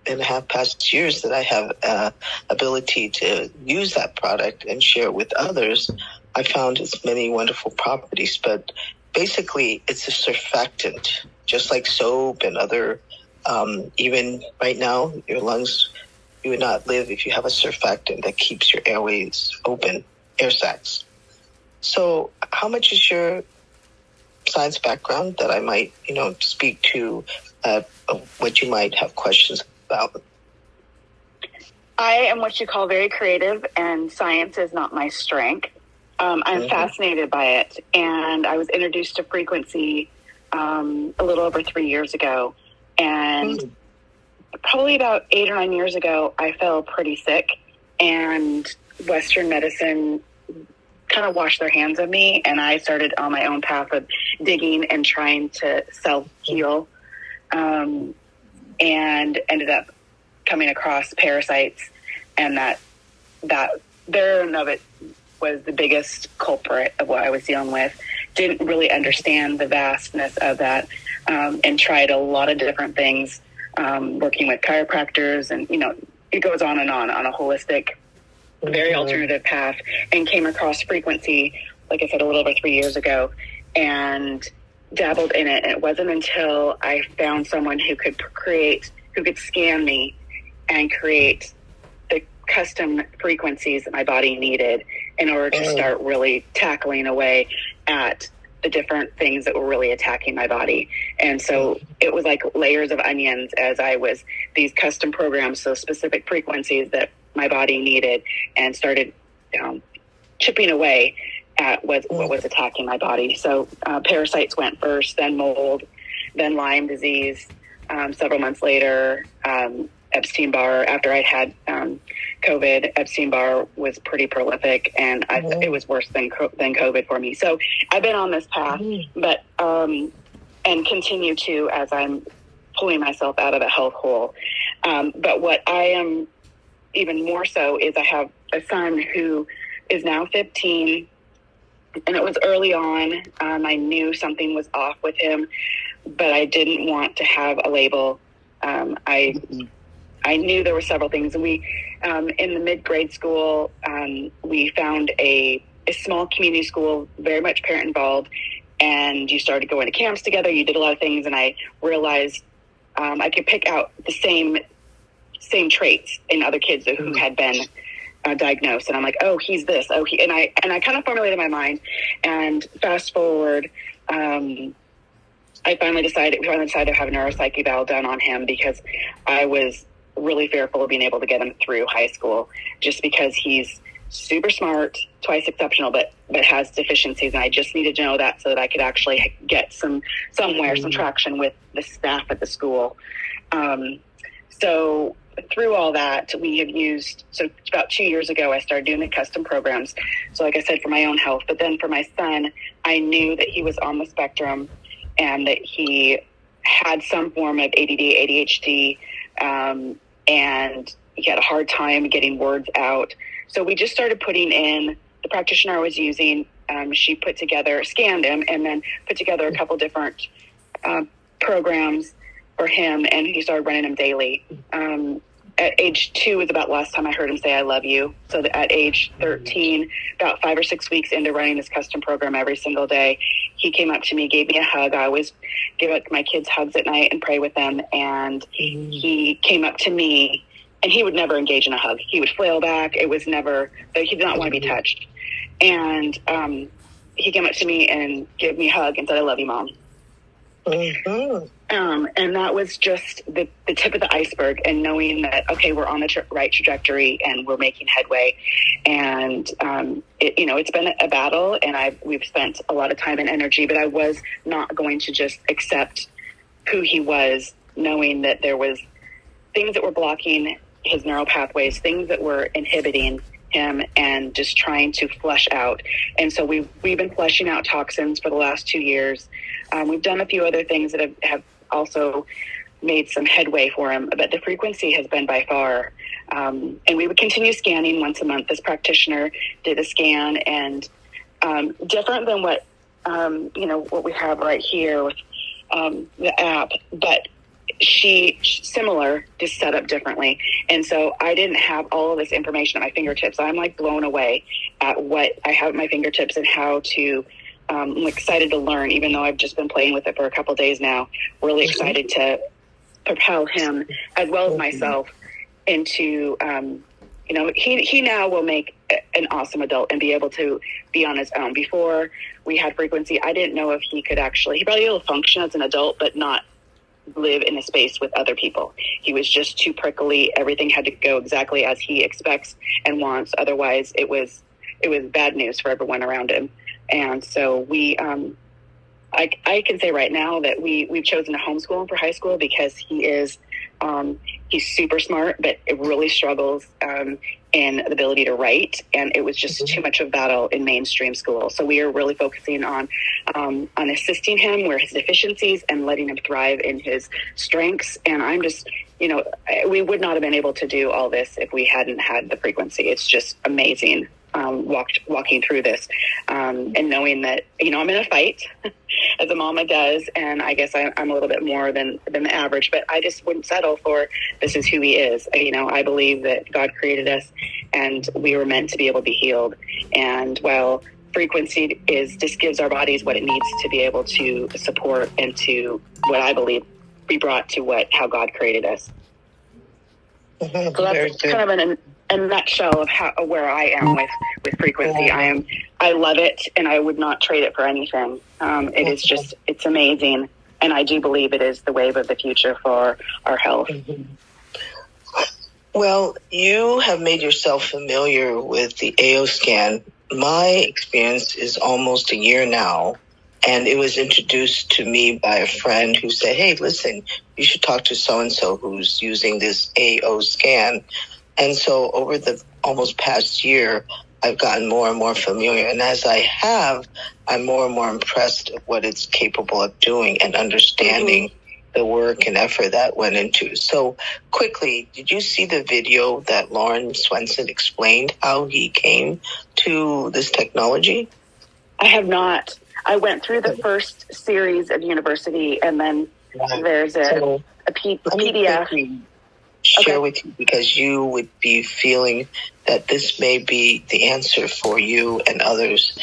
and a half past years that I have ability to use that product and share it with others, I found its many wonderful properties. But basically, it's a surfactant, just like soap and other, even right now, your lungs, you would not live if you have a surfactant that keeps your airways open, air sacs. So how much is your science background that I might, speak to what you might have questions about? I am what you call very creative, and science is not my strength. I'm fascinated by it, and I was introduced to frequency a little over 3 years ago, and probably about 8 or 9 years ago, I fell pretty sick, and Western medicine kind of washed their hands of me, and I started on my own path of digging and trying to self-heal, and ended up coming across parasites, and that there and of it was the biggest culprit of what I was dealing with. Didn't really understand the vastness of that, and tried a lot of different things, working with chiropractors, and it goes on and on a holistic, very alternative path, and came across frequency, like I said, a little over 3 years ago, and dabbled in it. And it wasn't until I found someone who could scan me and create the custom frequencies that my body needed in order to start really tackling away at the different things that were really attacking my body. And so it was like layers of onions as I was these custom programs, so specific frequencies that my body needed, and started chipping away at what was attacking my body. So parasites went first, then mold, then Lyme disease. Several months later, Epstein-Barr. After I'd had COVID, Epstein-Barr was pretty prolific, and it was worse than COVID for me. So I've been on this path, but and continue to as I'm pulling myself out of a health hole. But what I am even more so is I have a son who is now 15, and it was early on. I knew something was off with him, but I didn't want to have a label. I knew there were several things, and we, in the mid-grade school, we found a small community school, very much parent involved, and you started going to camps together. You did a lot of things, and I realized I could pick out the same traits in other kids who had been diagnosed, and I'm like, oh, he's this. Oh, and I kind of formulated my mind. And fast forward, we finally decided to have a neuropsych eval done on him, because I was really fearful of being able to get him through high school, just because he's super smart, twice exceptional, but has deficiencies. And I just needed to know that so that I could actually get some traction with the staff at the school. So through all that, we have used, so about 2 years ago, I started doing the custom programs. So like I said, for my own health, but then for my son, I knew that he was on the spectrum and that he had some form of ADD, ADHD, and he had a hard time getting words out. So we just started putting in, the practitioner I was using, she scanned him, and then put together a couple different programs for him, and he started running them daily. At age 2 was about last time I heard him say, I love you. So at age 13, about 5 or 6 weeks into running this custom program every single day, he came up to me, gave me a hug. I always give my kids hugs at night and pray with them. And he came up to me, and he would never engage in a hug. He would flail back. It was never, he did not want to be touched. And he came up to me and gave me a hug and said, I love you, Mom. And that was just the tip of the iceberg, and knowing that, okay, we're on the right trajectory and we're making headway. And, it's been a battle, and we've spent a lot of time and energy, but I was not going to just accept who he was, knowing that there was things that were blocking his neural pathways, things that were inhibiting him, and just trying to flush out. And so we've been flushing out toxins for the last 2 years. We've done a few other things that have also made some headway for him, but the frequency has been by far. And we would continue scanning once a month. This practitioner did a scan, and different than what we have right here with the app, but similar, just set up differently. And so I didn't have all of this information at my fingertips. I'm like blown away at what I have at my fingertips and how to, I'm excited to learn, even though I've just been playing with it for a couple of days now. Really excited to propel him as well as myself into, he now will make an awesome adult and be able to be on his own. Before we had frequency, I didn't know if he could he probably will function as an adult, but not live in a space with other people. He was just too prickly. Everything had to go exactly as he expects and wants. Otherwise, it was bad news for everyone around him. And so I can say right now that we've chosen to homeschool him for high school because he is he's super smart, but it really struggles in the ability to write, and it was just too much of a battle in mainstream school. So we are really focusing on assisting him where his deficiencies and letting him thrive in his strengths. And I'm just, we would not have been able to do all this if we hadn't had the frequency. It's just amazing. Walking through this and knowing that, I'm in a fight as a mama does. And I guess I'm a little bit more than the average, but I just wouldn't settle for this is who he is. I believe that God created us and we were meant to be able to be healed. And while frequency just gives our bodies what it needs to be able to support and to what I believe be brought to how God created us. So that's kind of in a nutshell of where I am with frequency. I love it, and I would not trade it for anything. It is it's amazing, and I do believe it is the wave of the future for our health. Well, you have made yourself familiar with the AO scan. My experience is almost a year now, and it was introduced to me by a friend who said, hey, listen, you should talk to so-and-so who's using this AO scan. And so over the almost past year, I've gotten more and more familiar. And as I have, I'm more and more impressed at what it's capable of doing and understanding the work and effort that went into. So quickly, did you see the video that Lauren Swenson explained how he came to this technology? I have not. I went through the first series of university, and then there's a PDF. Share with you, because you would be feeling that this may be the answer for you and others.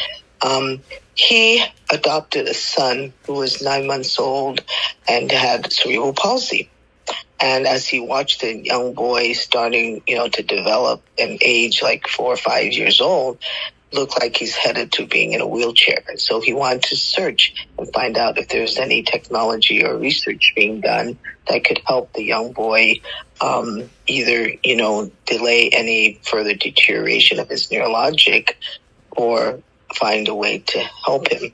He adopted a son who was 9 months old and had cerebral palsy. And as he watched the young boy starting, to develop and age like 4 or 5 years old, looked like he's headed to being in a wheelchair. And so he wanted to search and find out if there's any technology or research being done that could help the young boy either, delay any further deterioration of his neurologic or find a way to help him.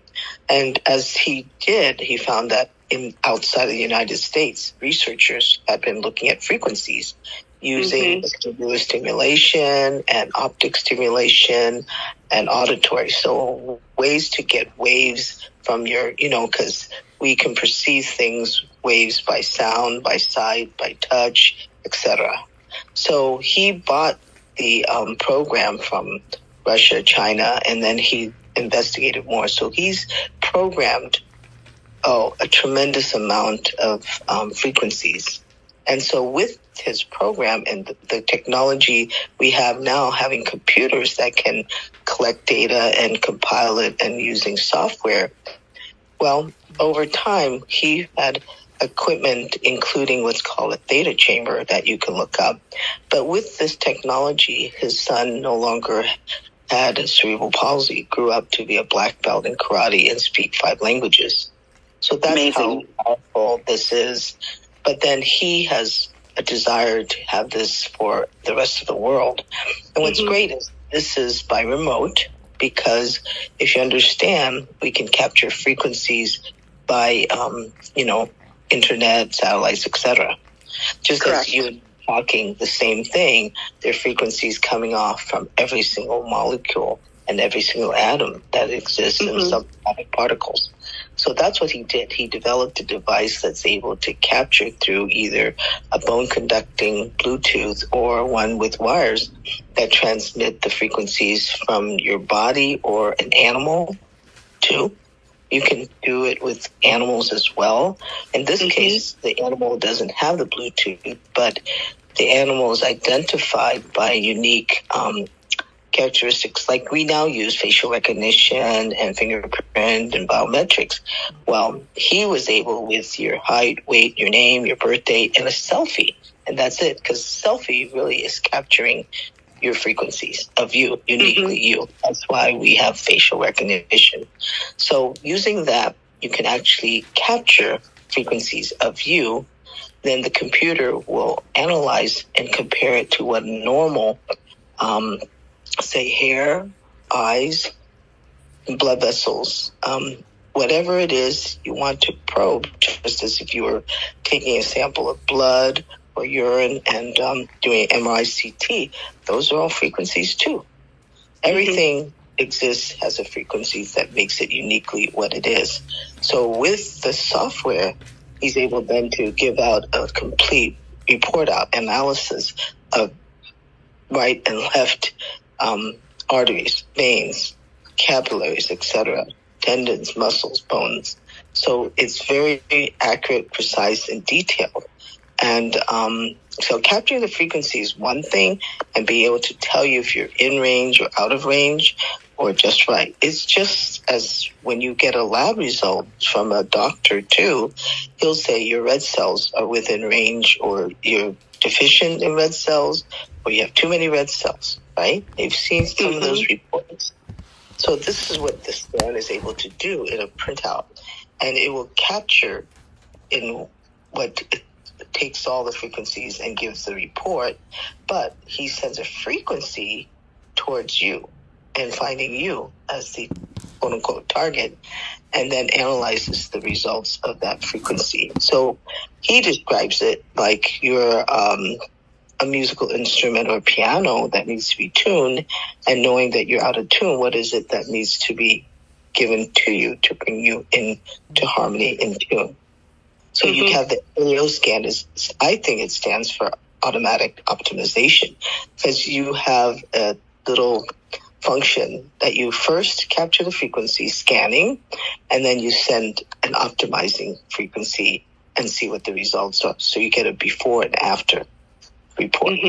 And as he did, he found that outside of the United States, researchers had been looking at frequencies using vestibular stimulation and optic stimulation and auditory. So ways to get waves from your, because we can perceive things, waves by sound, by sight, by touch, etc. So he bought the program from Russia, China, and then he investigated more. So he's programmed a tremendous amount of frequencies. And so with his program and the technology we have now, having computers that can collect data and compile it and using software, well, over time, he had equipment, including what's called a theta chamber that you can look up. But with this technology, his son no longer had cerebral palsy, grew up to be a black belt in karate and speak 5 languages. So that's amazing. How powerful this is. But then he has a desire to have this for the rest of the world. And what's great is this is by remote, because if you understand, we can capture frequencies by, internet, satellites, etc. Just Correct. As you and talking the same thing, there are frequencies coming off from every single molecule and every single atom that exists in subatomic particles. So that's what he did. He developed a device that's able to capture through either a bone-conducting Bluetooth or one with wires that transmit the frequencies from your body or an animal to You can do it with animals as well. In this case, the animal doesn't have the Bluetooth, but the animal is identified by unique characteristics, like we now use facial recognition and fingerprint and biometrics. Well, he was able with your height, weight, your name, your birth date, and a selfie. And that's it, because selfie really is capturing your frequencies of you, uniquely you. That's why we have facial recognition. So using that, you can actually capture frequencies of you. Then the computer will analyze and compare it to what normal, say, hair, eyes, blood vessels, whatever it is you want to probe, just as if you were taking a sample of blood or urine and doing MRI CT. Those are all frequencies too. Everything exists, has a frequency that makes it uniquely what it is. So with the software, he's able then to give out a complete report out analysis of right and left arteries, veins, capillaries, etc., tendons, muscles, bones. So it's very, very accurate, precise, and detailed. And so capturing the frequency is one thing, and be able to tell you if you're in range or out of range or just right. It's just as when you get a lab result from a doctor too, he'll say your red cells are within range, or you're deficient in red cells, or you have too many red cells, right? They've seen some of those reports. So this is what the scan is able to do in a printout. And it will capture in what it takes all the frequencies and gives the report, but he sends a frequency towards you and finding you as the quote-unquote target, and then analyzes the results of that frequency. So he describes it like you're a musical instrument or piano that needs to be tuned, and knowing that you're out of tune, what is it that needs to be given to you to bring you into harmony and tune? So you have the AO scan. I think it stands for automatic optimization, because you have a little function that you first capture the frequency scanning, and then you send an optimizing frequency and see what the results are. So you get a before and after report.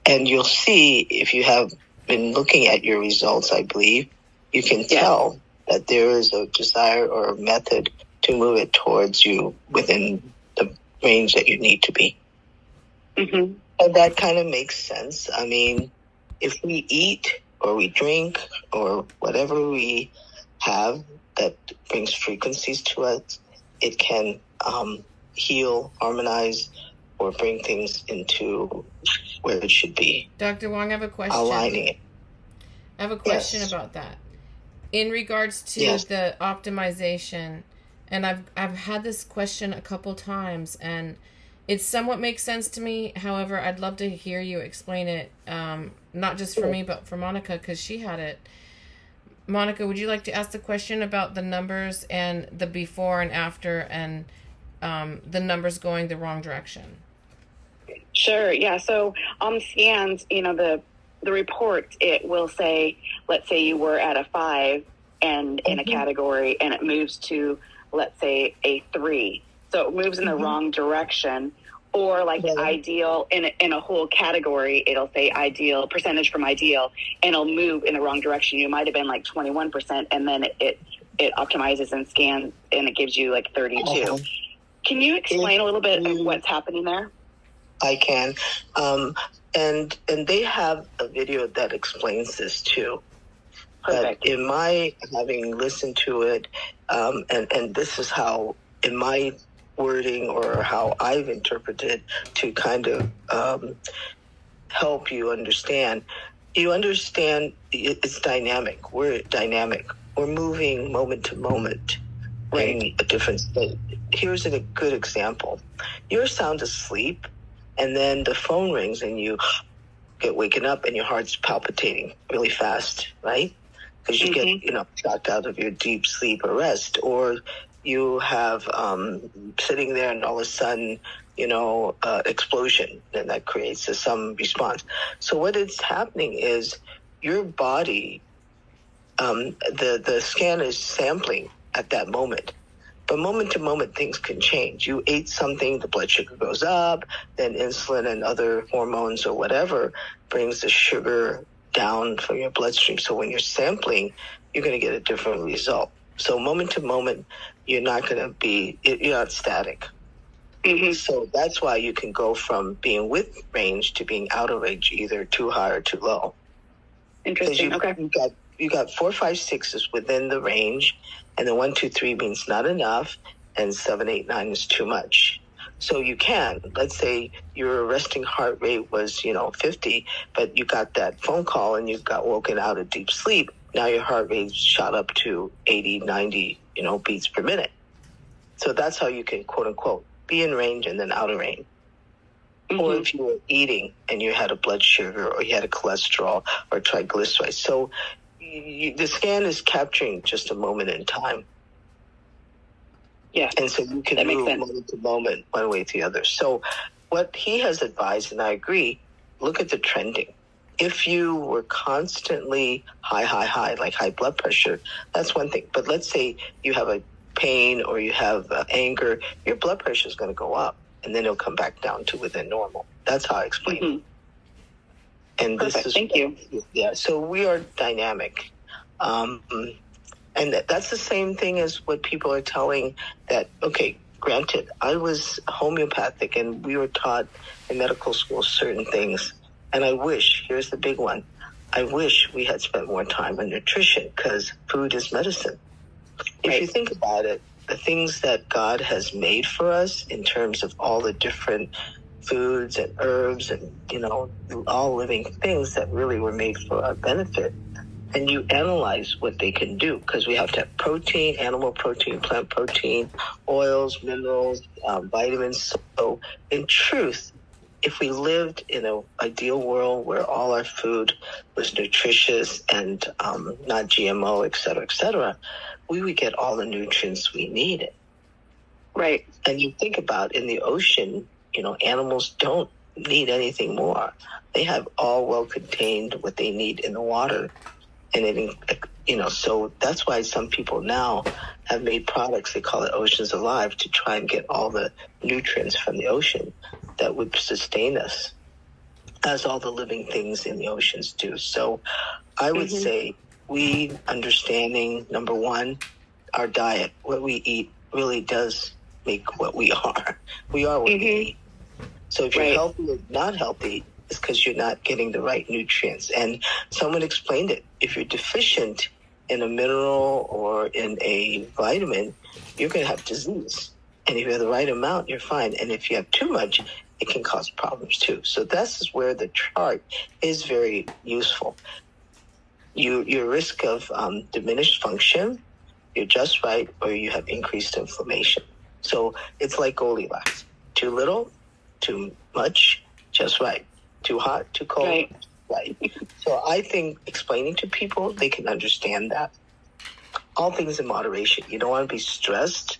And you'll see, if you have been looking at your results, I believe, you can tell that there is a desire or a method to move it towards you within the range that you need to be. And that kind of makes sense. I mean, if we eat or we drink or whatever we have that brings frequencies to us, it can heal, harmonize, or bring things into where it should be. Dr. Wong, I have a question. Aligning it. I have a question about that. In regards to the optimization, and I've had this question a couple times, and it somewhat makes sense to me. However, I'd love to hear you explain it, not just for me, but for Monica, because she had it. Monica, would you like to ask the question about the numbers and the before and after, and the numbers going the wrong direction? Sure, yeah. So on scans, the report, it will say, let's say you were at a 5 and in a category, and it moves to, let's say, a 3. So it moves in the wrong direction. Or like ideal in a whole category, it'll say ideal, percentage from ideal, and it'll move in the wrong direction. You might have been like 21%, and then it optimizes and scans, and it gives you like 32. Can you explain a little bit of what's happening there? I can. And they have a video that explains this too. Perfect. But in my having listened to it, and this is how, in my wording or how I've interpreted to kind of help you understand. You understand it's dynamic. We're dynamic. We're moving moment to moment in a different state. Here's a good example. You're sound asleep, and then the phone rings and you get waken up and your heart's palpitating really fast, right? Because you get, shocked out of your deep sleep or rest, or you have sitting there and all of a sudden, explosion, and that creates some response. So what is happening is your body the scan is sampling at that moment. But moment to moment, things can change. You ate something, the blood sugar goes up, then insulin and other hormones or whatever brings the sugar down from your bloodstream. So when you're sampling, you're going to get a different result. So moment to moment, you're not static. Mm-hmm. So that's why you can go from being with range to being out of range, either too high or too low. Interesting. Okay. You got 4, 5, 6 is within the range, and then 1, 2, 3 means not enough, and 7, 8, 9 is too much. So you can, let's say your resting heart rate was, 50, but you got that phone call and you got woken out of deep sleep. Now your heart rate shot up to 80, 90, beats per minute. So that's how you can, quote unquote, be in range and then out of range. Mm-hmm. Or if you were eating and you had a blood sugar or you had a cholesterol or triglycerides. So the scan is capturing just a moment in time. Yeah. And so you can move moment to moment, one way to the other. So what he has advised, and I agree, look at the trending. If you were constantly high, like high blood pressure, that's one thing. But let's say you have a pain or you have anger, your blood pressure is going to go up, and then it'll come back down to within normal. That's how I explain it. And Perfect. Thank you. Yeah, so we are dynamic. And that's the same thing as what people are telling that, okay, granted, I was homeopathic and we were taught in medical school certain things. And I wish, here's the big one, I wish we had spent more time on nutrition because food is medicine. If you think about it, the things that God has made for us in terms of all the different foods and herbs and, all living things that really were made for our benefit. And you analyze what they can do because we have to have protein, animal protein, plant protein, oils, minerals, vitamins. So in truth, if we lived in an ideal world where all our food was nutritious and not GMO, et cetera, we would get all the nutrients we needed. Right. And you think about in the ocean, animals don't need anything more. They have all well contained what they need in the water. And it, so that's why some people now have made products, they call it Oceans Alive, to try and get all the nutrients from the ocean that would sustain us, as all the living things in the oceans do. So I would say we understanding, number one, our diet, what we eat really does make what we are. We are what we eat. So if you're healthy or not healthy, it's because you're not getting the right nutrients. And someone explained it. If you're deficient in a mineral or in a vitamin, you're going to have disease. And if you have the right amount, you're fine. And if you have too much, it can cause problems too. So this is where the chart is very useful. Your risk of diminished function, you're just right, or you have increased inflammation. So it's like Goldilocks. Too little, too much, just right. Too hot, too cold, right. So I think explaining to people, they can understand that. All things in moderation. You don't want to be stressed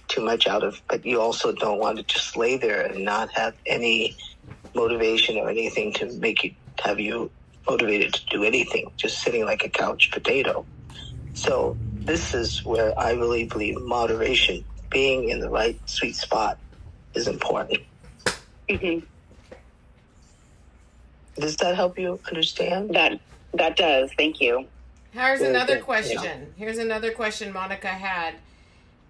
too much but you also don't want to just lay there and not have any motivation or anything to have you motivated to do anything, just sitting like a couch potato. So this is where I really believe moderation, being in the right sweet spot, is important. Does that help you understand? That does. Thank you. Here's another question. Here's another question Monica had.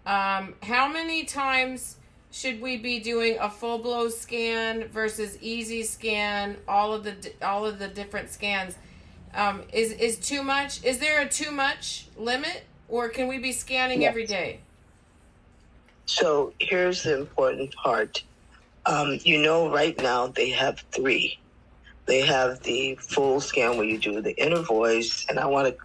How many times should we be doing a full blow scan versus easy scan? All of the different scans. Is too much? Is there a too much limit, or can we be scanning every day? So here's the important part. Right now they have 3. They have the full scan where you do the inner voice, and I want to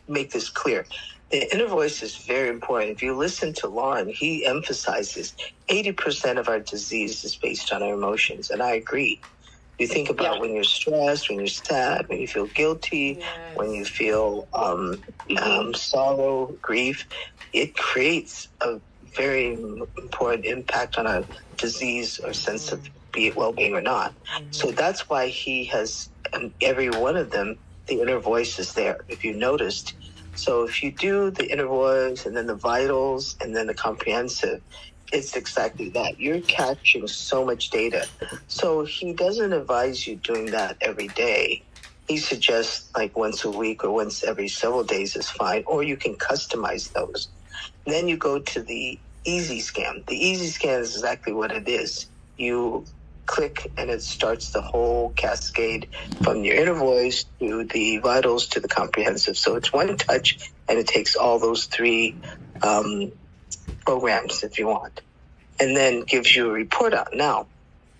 make this clear. The inner voice is very important. If you listen to Lauren, he emphasizes 80% of our disease is based on our emotions, and I agree. You think about when you're stressed, when you're sad, when you feel guilty, when you feel sorrow, grief, it creates a very important impact on our disease or sense of be it well-being or not. So that's why he has, every one of them, the inner voice is there. If you noticed, So if you do the inner voice and then the vitals and then the comprehensive, it's exactly that. You're capturing so much data. So he doesn't advise you doing that every day. He suggests like once a week or once every several days is fine, or you can customize those. And then you go to the easy scan. The easy scan is exactly what it is. You click and it starts the whole cascade from your inner voice to the vitals to the comprehensive. So it's one touch and it takes all those three programs if you want, and then gives you a report out. Now,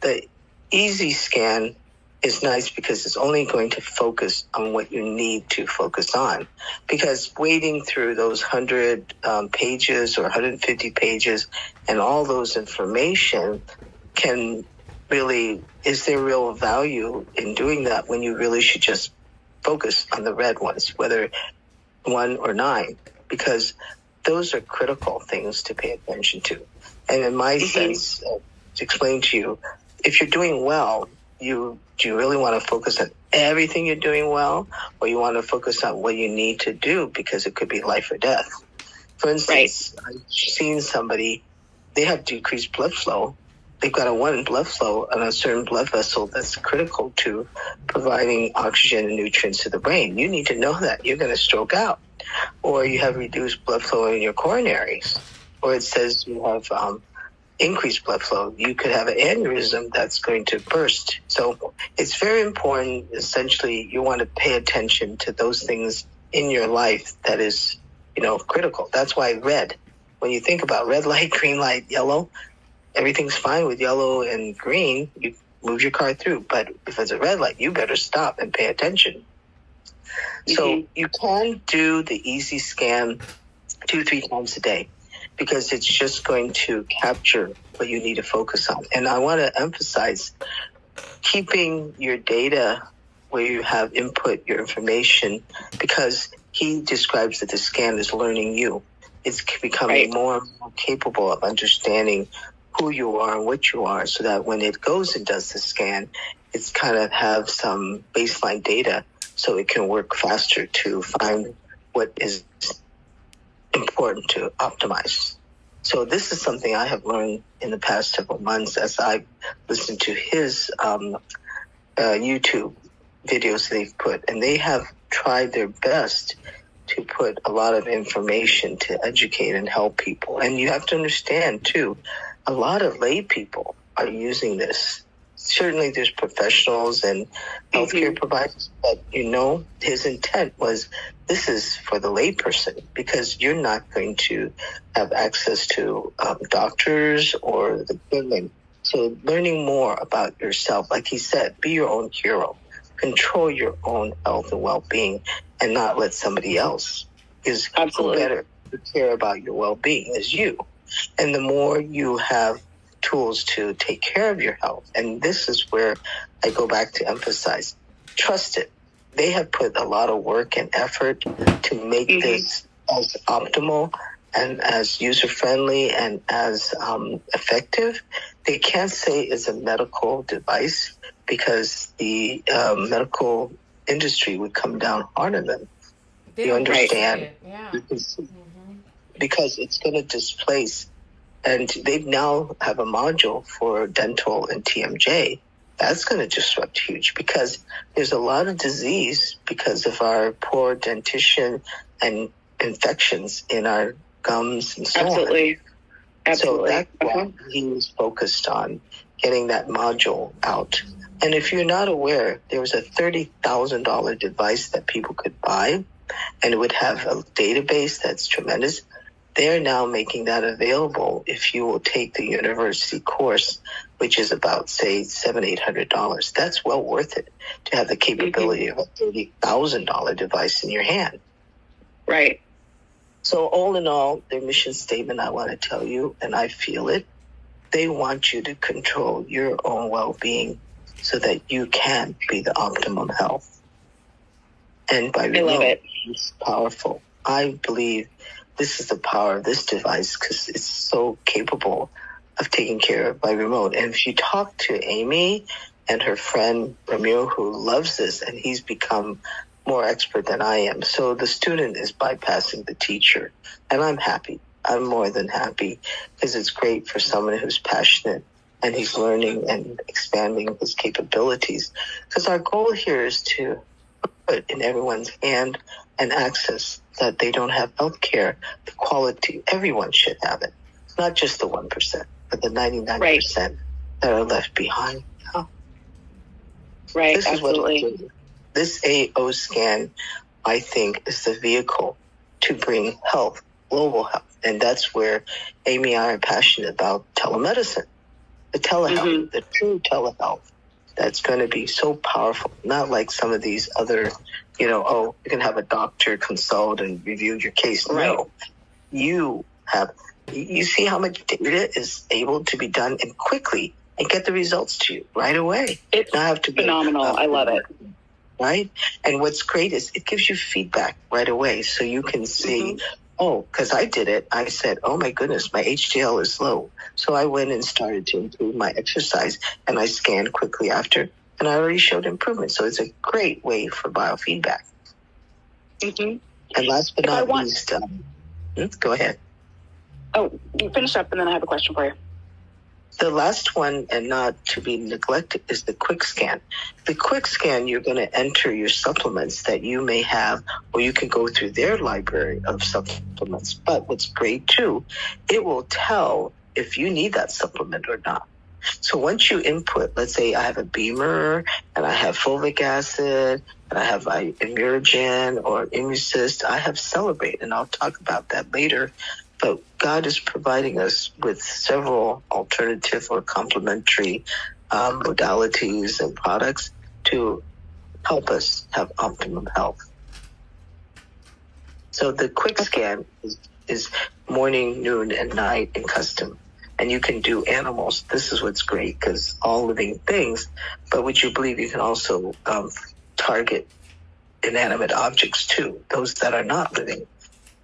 the easy scan is nice because it's only going to focus on what you need to focus on, because wading through those 100 pages or 150 pages and all those information can really, is there real value in doing that when you really should just focus on the red ones, whether 1 or 9, because those are critical things to pay attention to. And in my sense, to explain to you, if you're doing well, do you really want to focus on everything you're doing well, or you want to focus on what you need to do because it could be life or death? For instance, I've seen somebody, they have decreased blood flow. They've got a 1 blood flow on a certain blood vessel that's critical to providing oxygen and nutrients to the brain. You need to know that. You're going to stroke out. Or you have reduced blood flow in your coronaries. Or it says you have increased blood flow. You could have an aneurysm that's going to burst. So it's very important. Essentially, you want to pay attention to those things in your life that is, critical. That's why red, when you think about red light, green light, yellow, everything's fine with yellow and green. You move your car through. But if it's a red light, you better stop and pay attention. So you can do the easy scan 2-3 times a day, because it's just going to capture what you need to focus on. And I want to emphasize keeping your data where you have input your information, because he describes that the scan is learning you. It's becoming more and more capable of understanding who you are and what you are, so that when it goes and does the scan, it's kind of have some baseline data so it can work faster to find what is important to optimize. So this is something I have learned in the past several months as I listened to his YouTube videos they've put, and they have tried their best to put a lot of information to educate and help people. And you have to understand too, a lot of lay people are using this. Certainly there's professionals and healthcare providers, but his intent was this is for the layperson, because you're not going to have access to doctors or the equipment. So learning more about yourself, like he said, be your own hero, control your own health and well-being, and not let somebody else. Is who better to care about your well-being is you. And the more you have tools to take care of your health, and this is where I go back to emphasize, trust it. They have put a lot of work and effort to make this as optimal and as user-friendly and as effective. They can't say it's a medical device, because the medical industry would come down hard on them. You understand? Because it's going to displace. And they now have a module for dental and TMJ. That's going to disrupt huge, because there's a lot of disease because of our poor dentition and infections in our gums and so on. So that's why he was focused on getting that module out. And if you're not aware, there was a $30,000 device that people could buy, and it would have a database that's tremendous. They're now making that available if you will take the university course, which is about, say, $700-800. That's well worth it to have the capability of a $30,000 device in your hand. Right. So all in all, their mission statement, I want to tell you, and I feel it, they want you to control your own well-being so that you can be the optimum health. And by remote, it's powerful. I believe this is the power of this device, because it's so capable of taking care of by remote. And if you talk to Amy and her friend Ramiro, who loves this, and he's become more expert than I am. So the student is bypassing the teacher, and I'm happy. I'm more than happy because it's great for someone who's passionate and he's learning and expanding his capabilities. Because our goal here is to put in everyone's hand and access that they don't have health care, the quality. Everyone should have it. Not just the 1%, but the 99% that are left behind. Oh. Right, This absolutely. is what it is. This AO scan, I think, is the vehicle to bring health, global health. And that's where Amy and I are passionate about telemedicine, the telehealth, the true telehealth. That's going to be so powerful, not like some of these other, you can have a doctor consult and review your case. Right. No, you see how much data is able to be done and quickly and get the results to you right away. It's not have to phenomenal. I love it. Right? And what's great is it gives you feedback right away. So you can see, because I did it. I said, oh my goodness, my HDL is low. So I went and started to improve my exercise and I scanned quickly after and I already showed improvement. So it's a great way for biofeedback. And last but not least, go ahead. Oh, you finish up and then I have a question for you. The last one, and not to be neglected, is the quick scan. The quick scan, you're going to enter your supplements that you may have, or you can go through their library of supplements. But what's great, too, it will tell if you need that supplement or not. So once you input, let's say I have a Beamer, and I have fulvic acid, and I have Immunogen or Immucyst, I have Celebrate, and I'll talk about that later. But God is providing us with several alternative or complementary modalities and products to help us have optimum health. So the quick scan is morning, noon, and night in custom. And you can do animals. This is what's great because all living things, but would you believe you can also target inanimate objects too, those that are not living,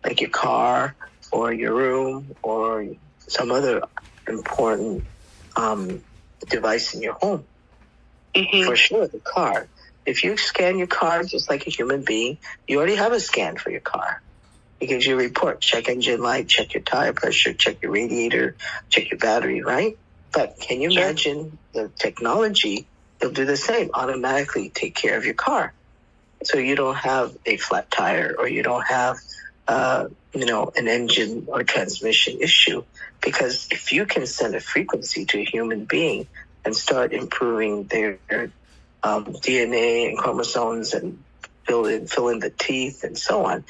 like your car, or your room, or some other important device in your home. For sure, the car. If you scan your car just like a human being, you already have a scan for your car. It gives you a report. Check engine light, check your tire pressure, check your radiator, check your battery, right? But can you imagine the technology? It'll do the same, automatically take care of your car. So you don't have a flat tire or you don't have an engine or transmission issue, because if you can send a frequency to a human being and start improving their DNA and chromosomes and fill in the teeth and so on,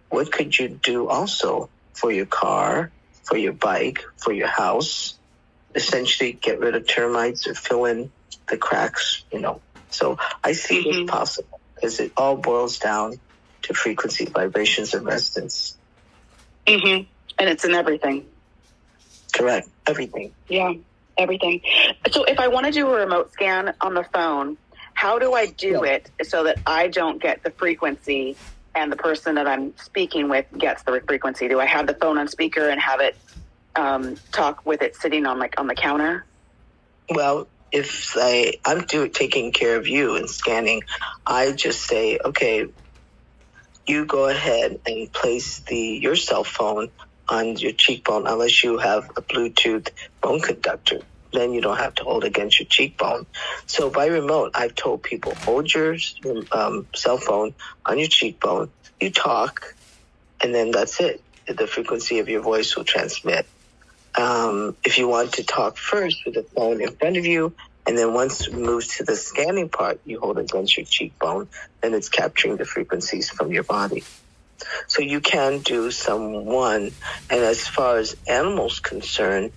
what could you do also for your car, for your bike, for your house? Essentially get rid of termites or fill in the cracks, So I see it possible because it all boils down to frequency, vibrations, and resonance. And it's in everything. Correct. Everything. Yeah, everything. So if I want to do a remote scan on the phone, how do I do it so that I don't get the frequency and the person that I'm speaking with gets the frequency? Do I have the phone on speaker and have it talk with it sitting on the counter? Well, if I'm taking care of you and scanning, I just say, okay, you go ahead and place your cell phone on your cheekbone, unless you have a Bluetooth bone conductor. Then you don't have to hold against your cheekbone. So by remote, I've told people, hold your cell phone on your cheekbone, you talk, and then that's it. The frequency of your voice will transmit. If you want to talk first with the phone in front of you, and then once it moves to the scanning part, you hold it against your cheekbone, then it's capturing the frequencies from your body. So you can do and as far as animals concerned,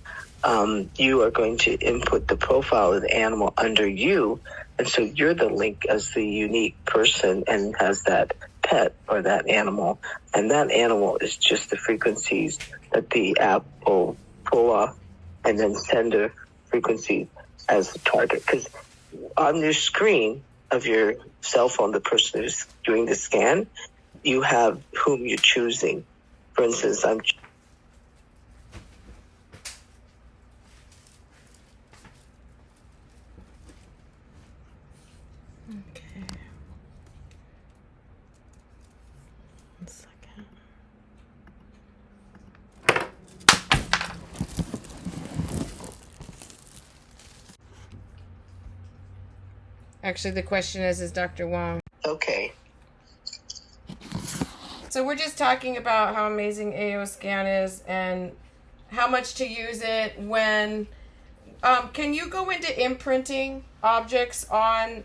you are going to input the profile of the animal under you, and so you're the link as the unique person and has that pet or that animal, and that animal is just the frequencies that the app will pull off and then send the frequency as the target. Because on your screen of your cell phone, the person who's doing the scan, you have whom you're choosing. For instance, I'm Actually, the question is Dr. Wong. Okay. So we're just talking about how amazing AO Scan is and how much to use it when. Can you go into imprinting objects on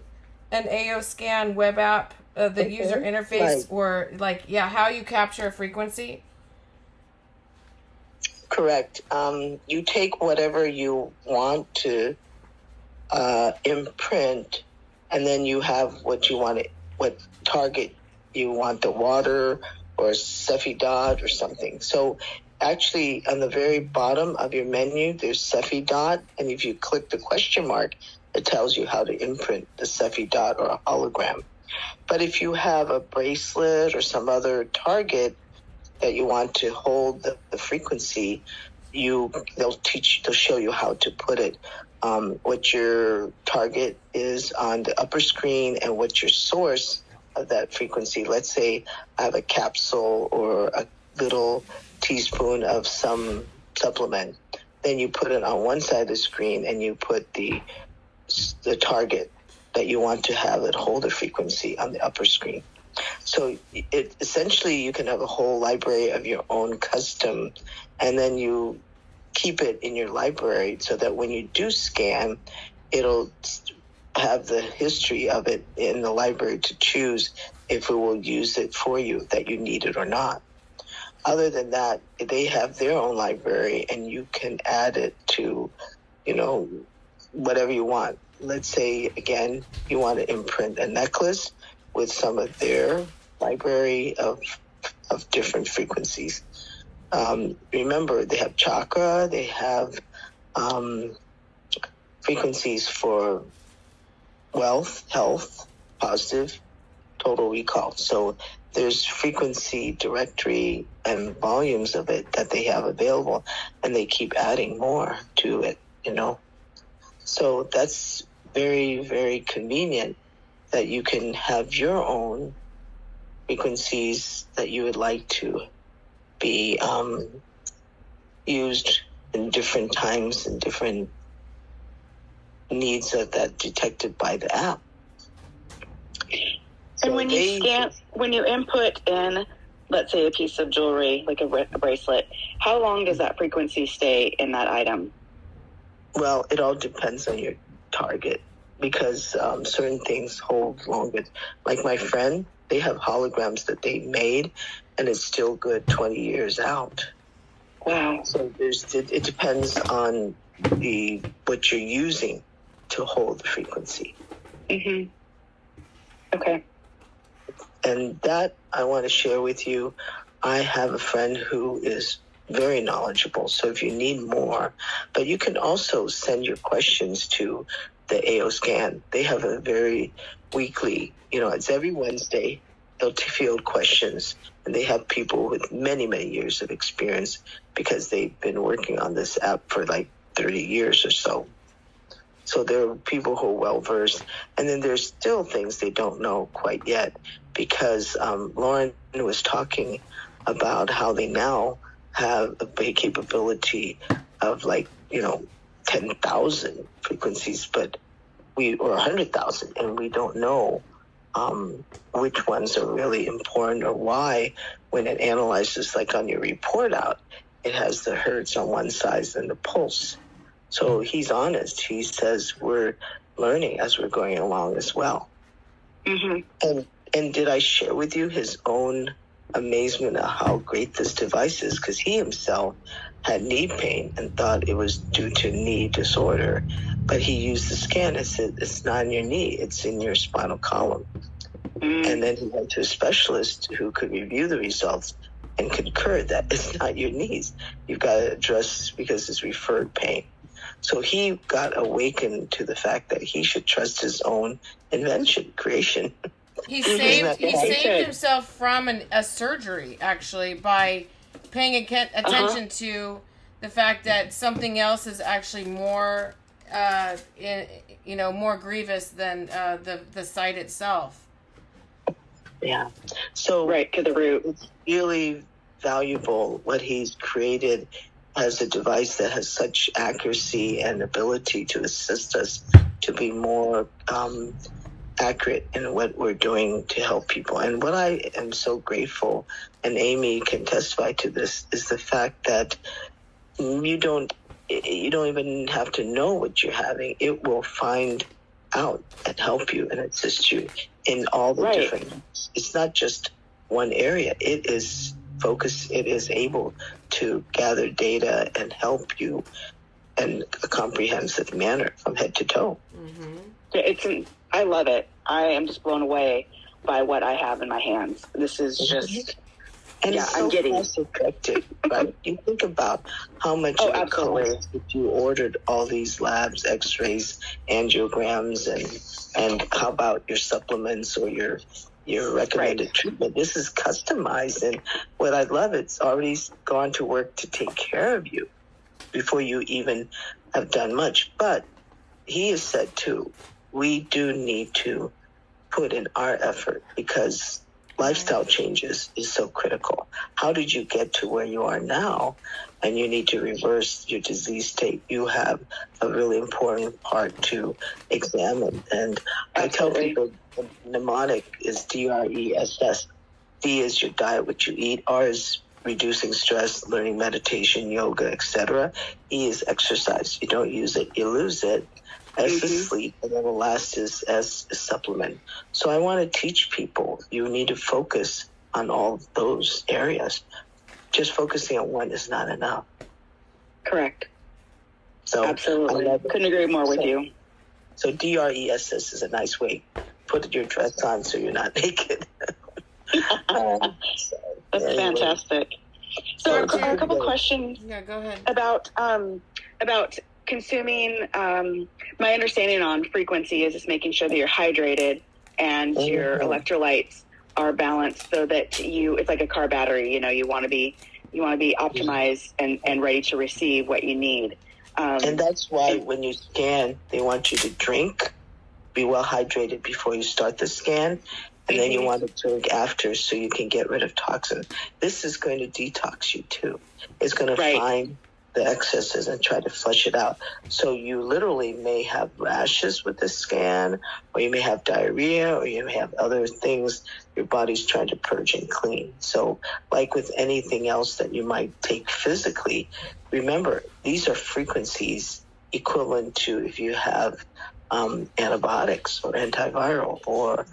an AO Scan web app, the user interface, right. or how you capture a frequency? Correct. You take whatever you want to imprint, and then you have what you want, what target you want, the water or Cepheid dot or something. So actually on the very bottom of your menu, there's Cepheid dot, and if you click the question mark, it tells you how to imprint the Cepheid dot or a hologram. But if you have a bracelet or some other target that you want to hold the frequency, they'll show you how to put it, what your target is on the upper screen and what your source of that frequency. Let's say I have a capsule or a little teaspoon of some supplement. Then you put it on one side of the screen and you put the target that you want to have it hold a frequency on the upper screen. So essentially you can have a whole library of your own custom, and then you keep it in your library so that when you do scan, it'll have the history of it in the library to choose if it will use it for you, that you need it or not. Other than that, they have their own library, and you can add it to, whatever you want. Let's say, again, you want to imprint a necklace with some of their library of different frequencies. Remember, they have chakra, they have frequencies for wealth, health, positive, total recall. So there's frequency directory and volumes of it that they have available, and they keep adding more to it, So that's very, very convenient that you can have your own frequencies that you would like to be used in different times and different needs of that detected by the app. And when you input in, let's say, a piece of jewelry, like a bracelet, how long does that frequency stay in that item? Well, it all depends on your target, because certain things hold longer. Like my friend, they have holograms that they made, and it's still good 20 years out. Wow. So it depends on what you're using to hold the frequency. Mm-hmm. Okay. And that I want to share with you. I have a friend who is very knowledgeable. So if you need more, but you can also send your questions to the AO Scan. They have a very weekly, it's every Wednesday. They'll field questions, and they have people with many, many years of experience because they've been working on this app for like 30 years or so. So there are people who are well-versed. And then there's still things they don't know quite yet, because Lauren was talking about how they now have a big capability of 10,000 frequencies, or 100,000, and we don't know which ones are really important or why. When it analyzes, like on your report out, it has the hertz on one side and the pulse. So he's honest. He says we're learning as we're going along as well. Mm-hmm. And did I share with you his own amazement at how great this device is? Because he himself had knee pain and thought it was due to knee disorder, but he used the scan and said it's not in your knee, it's in your spinal column. And then he went to a specialist who could review the results and concur that it's not your knees. You've got to address, because it's referred pain. So he got awakened to the fact that he should trust his own invention, creation. He saved himself from a surgery, actually, by paying attention to the fact that something else is actually more, more grievous than the site itself. Yeah. So right to the root. It's really valuable what he's created as a device that has such accuracy and ability to assist us to be more accurate in what we're doing to help people. And what I am so grateful, and Amy can testify to this, is the fact that you don't even have to know what you're having. It will find out and help you and assist you in all the different. It's not just one area. It is focused. It is able to gather data and help you in a comprehensive manner from head to toe. Mm-hmm. I love it. I am just blown away by what I have in my hands. This is just, and it's so cost effective, right? You think about how much it would cost if you ordered all these labs, x-rays, angiograms, and how about your supplements or your recommended treatment. This is customized, and what I love, it's already gone to work to take care of you before you even have done much. But he has said too, we do need to put in our effort, because lifestyle changes is so critical. How did you get to where you are now? And you need to reverse your disease state. You have a really important part to examine. And I tell people mnemonic is DRESS. D is your diet, what you eat. R is reducing stress, learning meditation, yoga, etc. E is exercise. You don't use it, you lose it. S is sleep, and then the last is S is supplement. So I want to teach people, you need to focus on all those areas. Just focusing on one is not enough. Correct. So absolutely. Couldn't agree more with you. So DRESS is a nice way. Put your dress on so you're not naked. That's fantastic. So a couple questions. Yeah, go ahead. About consuming. My understanding on frequency is just making sure that you're hydrated and your electrolytes are balanced, so that it's like a car battery. You want to be optimized and ready to receive what you need. And that's why when you scan, they want you to drink, be well hydrated before you start the scan. And then you want to drink after, so you can get rid of toxins. This is going to detox you too. It's going to find the excesses and try to flush it out. So you literally may have rashes with the scan, or you may have diarrhea, or you may have other things your body's trying to purge and clean. So like with anything else that you might take physically, remember, these are frequencies equivalent to if you have antibiotics or antiviral or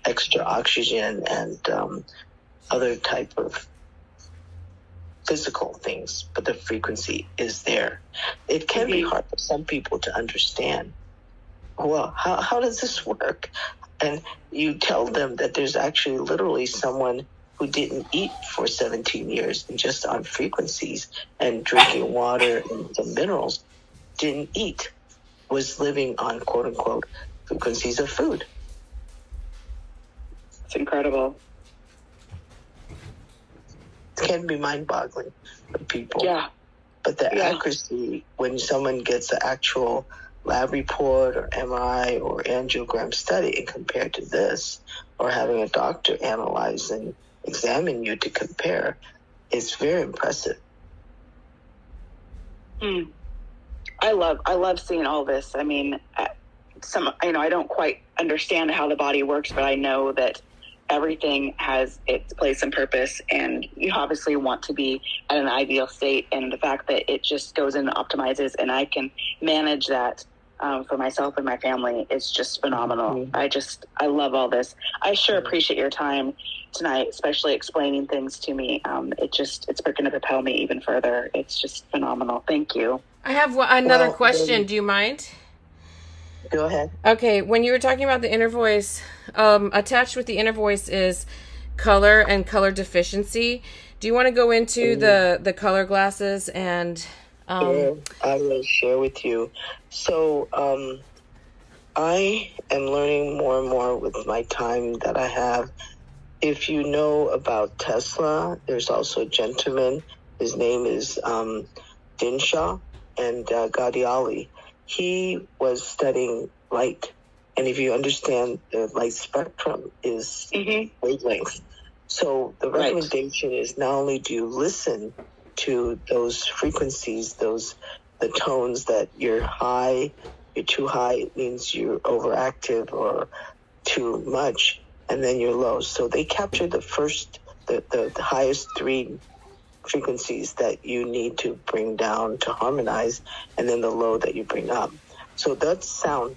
extra oxygen and other type of physical things, but the frequency is there. It can be hard for some people to understand. Well, how does this work? And you tell them that there's actually literally someone who didn't eat for 17 years and just on frequencies and drinking water and some minerals, didn't eat, was living on quote unquote frequencies of food. It's incredible. It can be mind-boggling for people. Yeah. But the accuracy, when someone gets the actual lab report or MRI or angiogram study and compared to this, or having a doctor analyze and examine you to compare, it's very impressive. I love seeing all this. I mean, I don't quite understand how the body works, but I know that everything has its place and purpose, and you obviously want to be at an ideal state, and the fact that it just goes in and optimizes, and I can manage that for myself and my family is just phenomenal. I love all this. I sure appreciate your time tonight, especially explaining things to me. It's going to propel me even further. It's just phenomenal. Thank you. I have another question. Do you mind? Go ahead. Okay, when you were talking about the inner voice, attached with the inner voice is color and color deficiency. Do you want to go into the color glasses and... Sure, I will share with you. So I am learning more and more with my time that I have. If you know about Tesla, there's also a gentleman. His name is Dinshaw and Gadiali. He was studying light. And if you understand, the light spectrum is wavelength. So the recommendation is not only do you listen to those frequencies, the tones that you're high, you're too high, it means you're overactive or too much, and then you're low. So they capture the highest three frequencies that you need to bring down to harmonize, and then the low that you bring up. So that's sound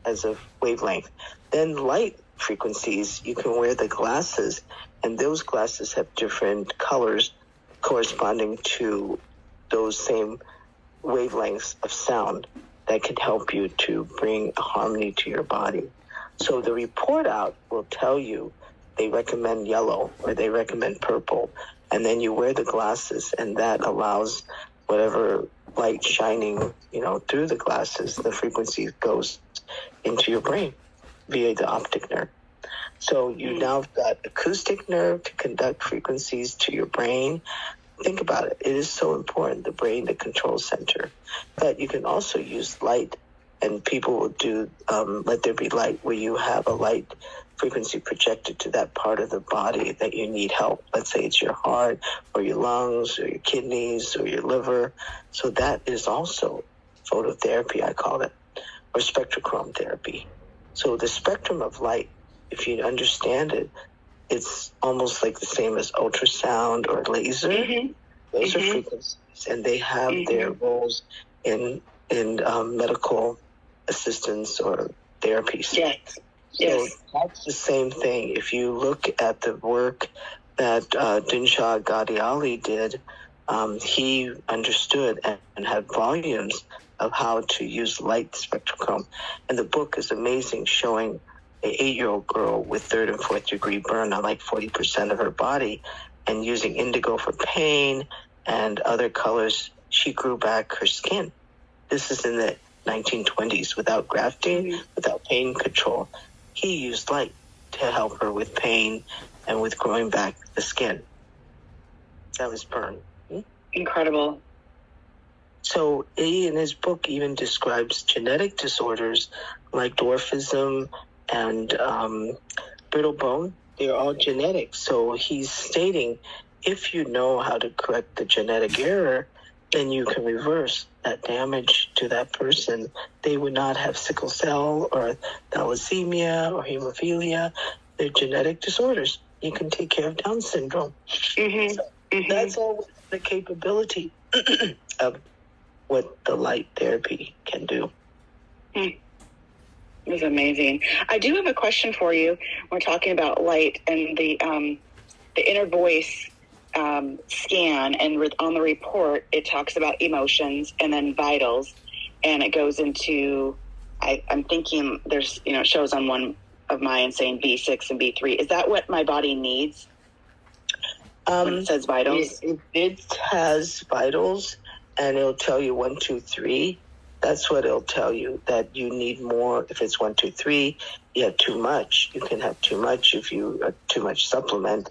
as a wavelength. Then light frequencies, you can wear the glasses, and those glasses have different colors corresponding to those same wavelengths of sound that can help you to bring a harmony to your body. So the report out will tell you they recommend yellow or they recommend purple, and then you wear the glasses, and that allows whatever light shining, through the glasses, the frequency goes into your brain via the optic nerve. So you now have got acoustic nerve to conduct frequencies to your brain. Think about it. It is so important, the brain, the control center. But you can also use light, and people will do let there be light, where you have a light frequency projected to that part of the body that you need help. Let's say it's your heart or your lungs or your kidneys or your liver. So that is also phototherapy, I call it, or spectrochrome therapy. So the spectrum of light, if you understand it, it's almost like the same as ultrasound or laser. Mm-hmm. Those are frequencies, and they have their roles in medical assistance or therapies. Yes. So that's the same thing. If you look at the work that Dinshaw Gadiali did, he understood and had volumes of how to use light spectrochrome. And the book is amazing, showing an 8-year-old girl with 3rd and 4th degree burn on like 40% of her body, and using indigo for pain and other colors, she grew back her skin. This is in the 1920s, without grafting, without pain control. He used light to help her with pain and with growing back the skin. That was burn. Incredible. So he, in his book, even describes genetic disorders like dwarfism and brittle bone. They're all genetic. So he's stating, if you know how to correct the genetic error, then you can reverse that damage to that person. They would not have sickle cell or thalassemia or hemophilia. They're genetic disorders. You can take care of Down syndrome. So that's all the capability of what the light therapy can do. It was amazing. I do have a question for you. We're talking about light and the inner voice scan, and on the report it talks about emotions and then vitals, and it goes into I'm thinking there's it shows on one of mine saying B6 and B3. Is that what my body needs when it says vitals? It has vitals, and it'll tell you 1, 2, 3. That's what it'll tell you, that you need more. If it's 1, 2, 3, you have too much. You can have too much if you have too much supplement.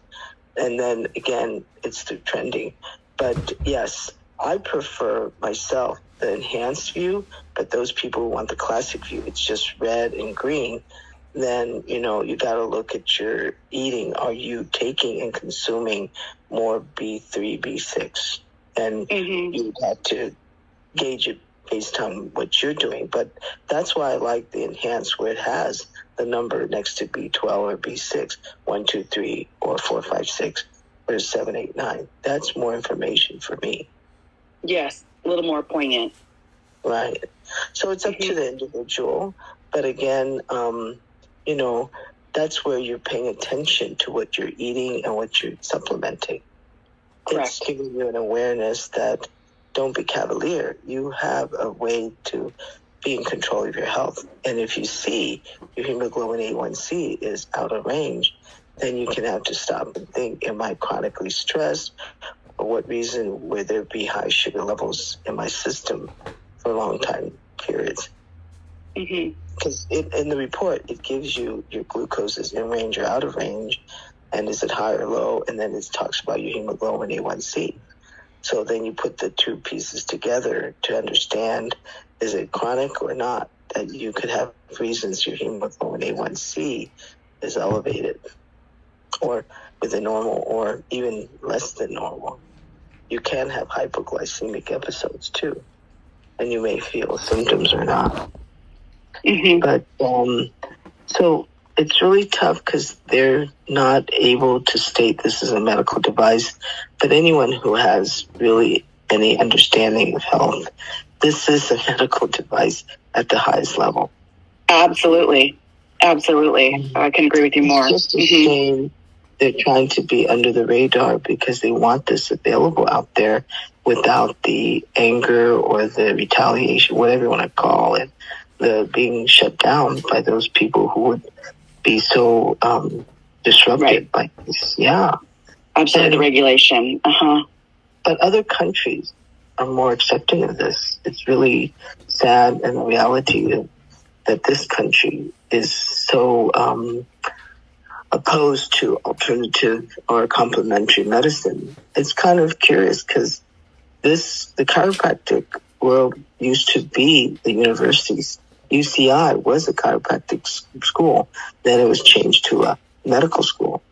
And then again, it's through trending. But yes, I prefer myself the enhanced view, but those people who want the classic view, it's just red and green. Then, you got to look at your eating. Are you taking and consuming more B3, B6? And you got to gauge it based on what you're doing. But that's why I like the enhanced, where it has the number next to B12 or B6, 1, 2, 3, or 4, 5, 6, or 7, 8, 9. That's more information for me. Yes, a little more poignant. Right. So it's up to the individual. But again, that's where you're paying attention to what you're eating and what you're supplementing. Correct. It's giving you an awareness that don't be cavalier. You have a way to be in control of your health. And if you see your hemoglobin A1C is out of range, then you can have to stop and think, am I chronically stressed? For what reason would there be high sugar levels in my system for long time periods? Because in the report, it gives you your glucose is in range or out of range, and is it high or low, and then it talks about your hemoglobin A1C. So then you put the two pieces together to understand, is it chronic or not, that you could have reasons your hemoglobin A1C is elevated or within normal or even less than normal. You can have hypoglycemic episodes too, and you may feel symptoms or not. But so it's really tough because they're not able to state this is a medical device. But anyone who has really any understanding of health, this is a medical device at the highest level. Absolutely. Absolutely. I can agree with you more. It's just a shame they're trying to be under the radar because they want this available out there without the anger or the retaliation, whatever you want to call it, the being shut down by those people who would be so disrupted by this. Yeah. Absolutely. The regulation. But other countries are more accepting of this. It's really sad, and the reality that this country is so opposed to alternative or complementary medicine. It's kind of curious because the chiropractic world used to be the universities. UCI was a chiropractic school. Then it was changed to a medical school.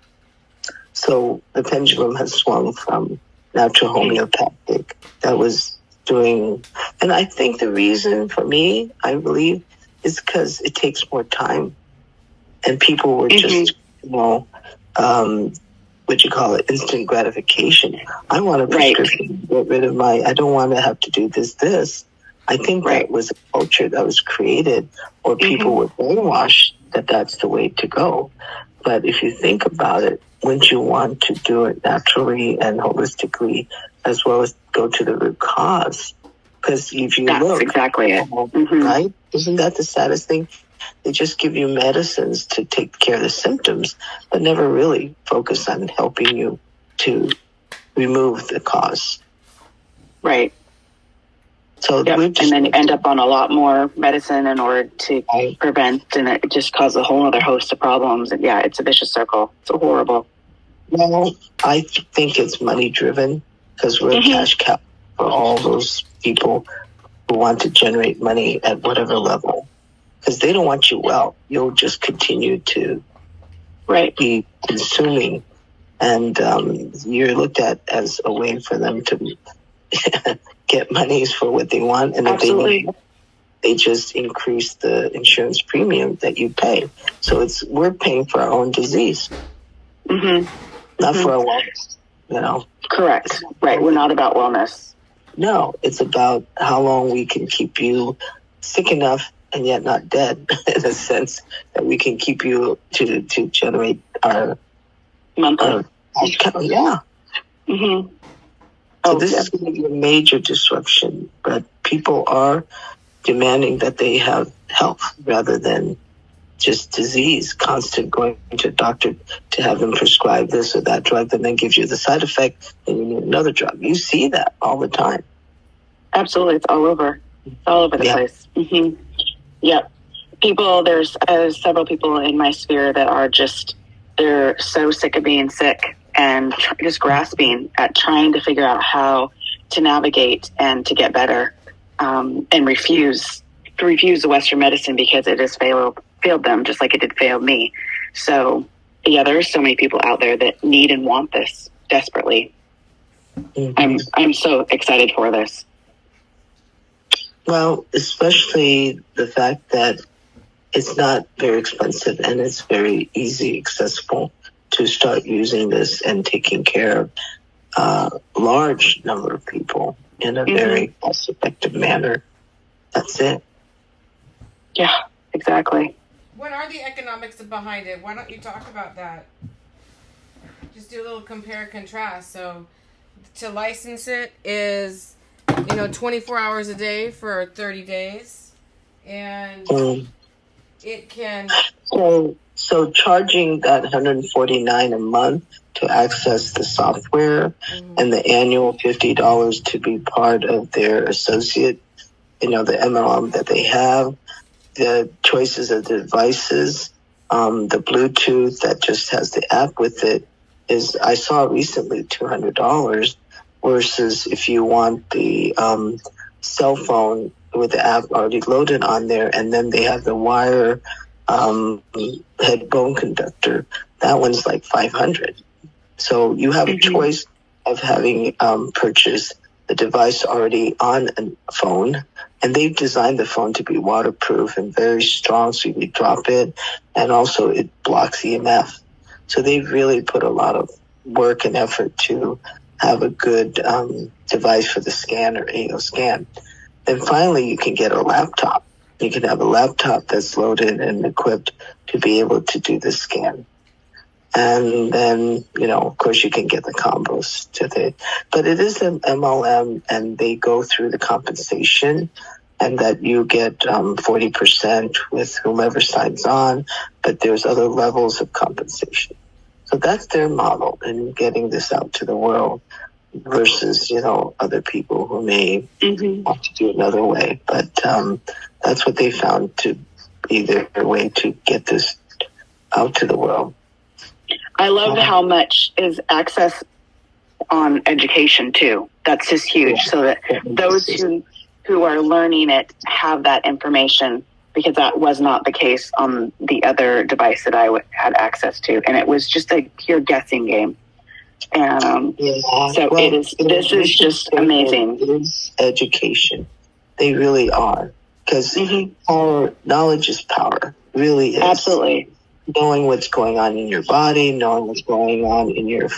So the pendulum has swung from natural homeopathic that was doing, and I think the reason for me, I believe, is because it takes more time, and people were just, what you call it, instant gratification. I want a prescription, get rid of I don't want to have to do this. I think that was a culture that was created, or people were brainwashed that that's the way to go. But if you think about it, wouldn't you want to do it naturally and holistically, as well as go to the root cause? Because if you look, exactly it. Right? Isn't that the saddest thing? They just give you medicines to take care of the symptoms, but never really focus on helping you to remove the cause. Right. So and then you end up on a lot more medicine in order to prevent, and it just causes a whole other host of problems. And it's a vicious circle. It's horrible. Well, I think it's money driven because we're a cash cow for all those people who want to generate money at whatever level. Because they don't want you well. You'll just continue to be consuming. And you're looked at as a way for them to get monies for what they want. And if they need, they just increase the insurance premium that you pay. So we're paying for our own disease. Not for our wellness, Correct. Right. We're not about wellness. No, it's about how long we can keep you sick enough and yet not dead, in a sense that we can keep you to generate our monthly. So this is going to be a major disruption, but people are demanding that they have health rather than just disease, constant going to a doctor to have them prescribe this or that drug that then gives you the side effect and you need another drug. You see that all the time. Absolutely. It's all over. It's all over the place. Yep. People, there's several people in my sphere that are they're so sick of being sick and just grasping at trying to figure out how to navigate and to get better, and refuse the Western medicine because it has failed them just like it did fail me. So there are so many people out there that need and want this desperately. I'm so excited for this. Well, especially the fact that it's not very expensive and it's very easy, accessible to start using this and taking care of a large number of people in a very cost-effective manner. That's it. Yeah, exactly. What are the economics behind it? Why don't you talk about that? Just do a little compare and contrast. So to license it is, 24 hours a day for 30 days. And it can... So charging that $149 a month to access the software and the annual $50 to be part of their associate, the MLM that they have, the choices of the devices, the Bluetooth that just has the app with it is, I saw recently, $200 versus if you want the cell phone with the app already loaded on there, and then they have the wire head bone conductor. That one's like $500. So you have a choice of having purchased the device already on a phone And they've designed the phone to be waterproof and very strong, so you can drop it, and also it blocks EMF. So they've really put a lot of work and effort to have a good device for the scan or AO scan. And finally, you can get a laptop. You can have a laptop that's loaded and equipped to be able to do the scan. And then, of course, you can get the combos but it is an MLM, and they go through the compensation, and that you get 40% with whomever signs on, but there's other levels of compensation. So that's their model in getting this out to the world versus, other people who may want to do it another way. But that's what they found to be their way to get this out to the world. I love how much is access on education too. That's just huge. So that those who are learning it have that information, because that was not the case on the other device that I had access to, and it was just a pure guessing game. And this is just amazing. It is education. They really are, because our knowledge is power. Really is. Absolutely. Knowing what's going on in your body, knowing what's going on in your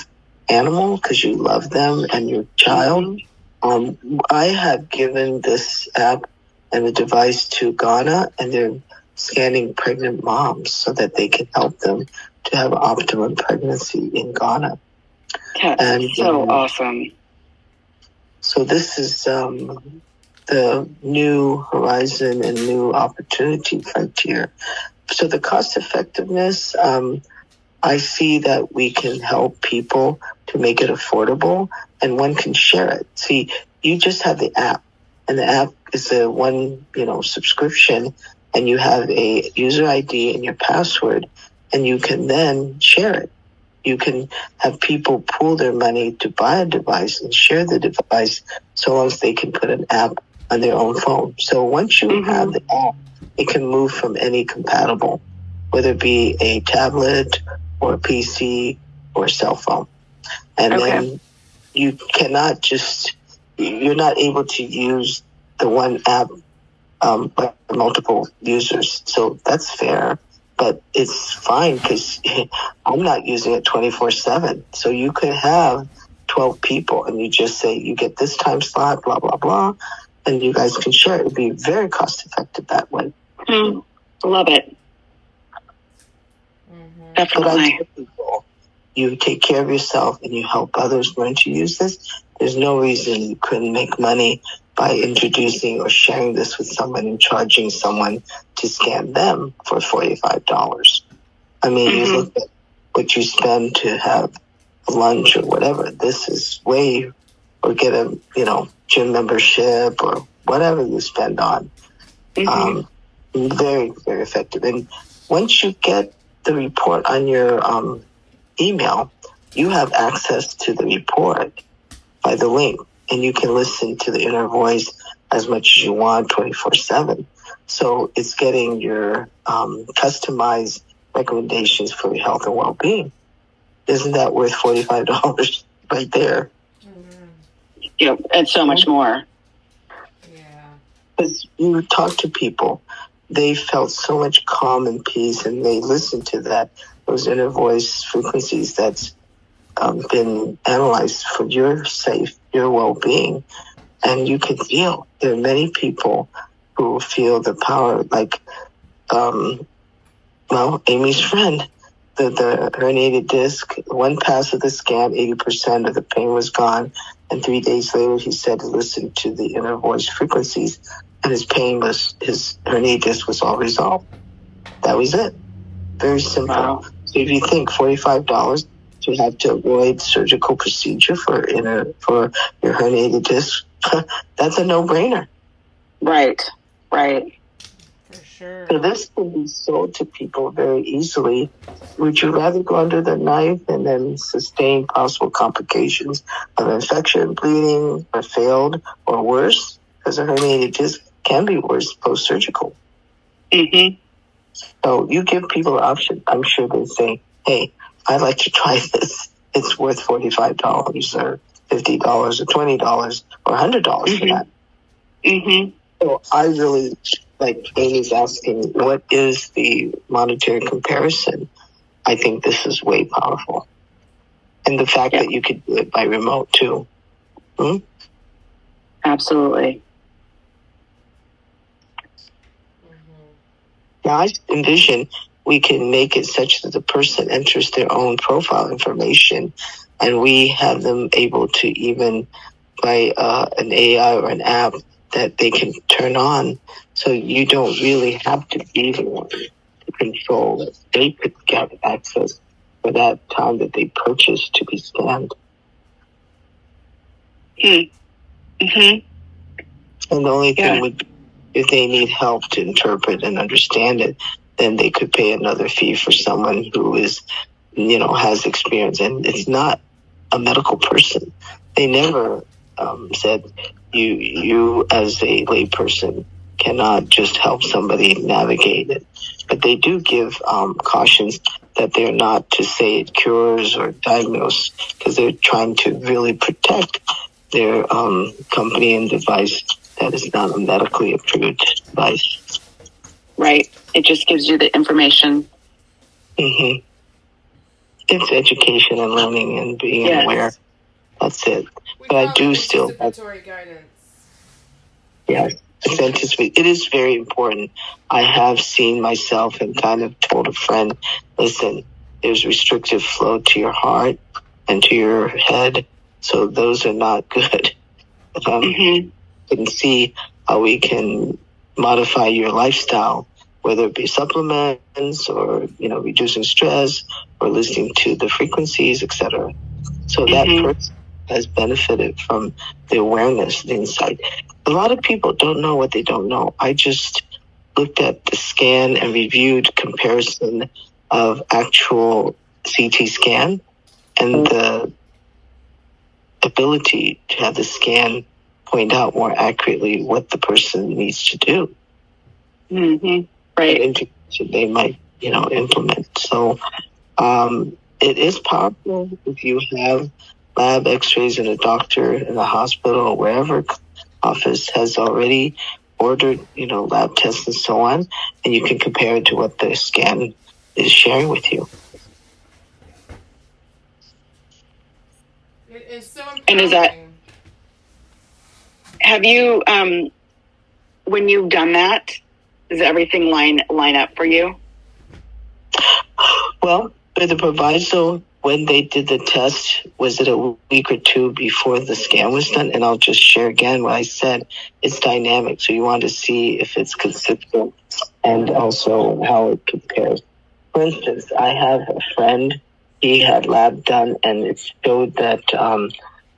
animal, because you love them, and your child. I have given this app and the device to Ghana, and they're scanning pregnant moms so that they can help them to have optimum pregnancy in Ghana. That's so awesome. So this is the new horizon and new opportunity frontier. So the cost effectiveness, I see that we can help people to make it affordable, and one can share it. See, you just have the app, and the app is a one, subscription, and you have a user ID and your password, and you can then share it. You can have people pool their money to buy a device and share the device, so long as they can put an app on their own phone. So once you have the app, it can move from any compatible, whether it be a tablet or a PC or a cell phone. And then you cannot you're not able to use the one app by multiple users. So that's fair, but it's fine, because I'm not using it 24/7. So you could have 12 people, and you just say, you get this time slot, blah, blah, blah, and you guys can share it. It would be very cost effective that way. Love it. Definitely. You take care of yourself and you help others learn to use this. There's no reason you couldn't make money by introducing or sharing this with someone and charging someone to scan them for $45. I mean, you look at what you spend to have lunch or whatever. This is way, or get a gym membership or whatever you spend on. Very, very effective. And once you get the report on your email, you have access to the report by the link, and you can listen to the inner voice as much as you want 24/7. So it's getting your customized recommendations for your health and well-being. Isn't that worth $45 right there? And so much more. Because you talk to people, they felt so much calm and peace, and they listen to those inner voice frequencies that's been analyzed for your well-being, and you can feel. There are many people who feel the power, like, Amy's friend, the herniated disc. One pass of the scan, 80% of the pain was gone, and 3 days later, he said to listen to the inner voice frequencies, and his herniated disc was all resolved. That was it. Very simple. Wow. So if you think $45 to have to avoid surgical procedure for your herniated disc, that's a no-brainer. Right. For sure. So this can be sold to people very easily. Would you rather go under the knife and then sustain possible complications of infection, bleeding, or failed, or worse? Because a herniated disc can be worse post-surgical. So you give people an option. I'm sure they say, hey, I'd like to try this. It's worth $45 or $50 or $20 or $100 for that. So I really, like Amy's asking, what is the monetary comparison? I think this is way powerful. And the fact that you could do it by remote too. Absolutely. Now I envision we can make it such that the person enters their own profile information, and we have them able to, even by an AI or an app, that they can turn on, so you don't really have to be the one to control it. They could get access for that time that they purchased to be scanned. And the only thing would be, if they need help to interpret and understand it, then they could pay another fee for someone who is, has experience. And it's not a medical person. They never said you as a layperson cannot just help somebody navigate it. But they do give cautions that they're not to say it cures or diagnose, because they're trying to really protect their company and device that is not a medically approved device. Right. It just gives you the information. It's education and learning and being aware. That's it. But I do still... Anticipatory guidance. Yes. It is very important. I have seen myself and kind of told a friend, listen, there's restrictive flow to your heart and to your head, so those are not good. We can see how we can modify your lifestyle, whether it be supplements or, reducing stress or listening to the frequencies, etc. So that person has benefited from the awareness, the insight. A lot of people don't know what they don't know. I just looked at the scan and reviewed comparison of actual CT scan and the ability to have the scan point out more accurately what the person needs to do. Right. They might, implement. So it is powerful if you have lab x-rays and a doctor in the hospital or wherever office has already ordered, lab tests and so on, and you can compare it to what the scan is sharing with you. It is so empowering. And is that... Have you, when you've done that, does everything line up for you? Well, with the proviso, when they did the test, was it a week or two before the scan was done? And I'll just share again what I said. It's dynamic, so you want to see if it's consistent and also how it compares. For instance, I have a friend, he had lab done, and it showed that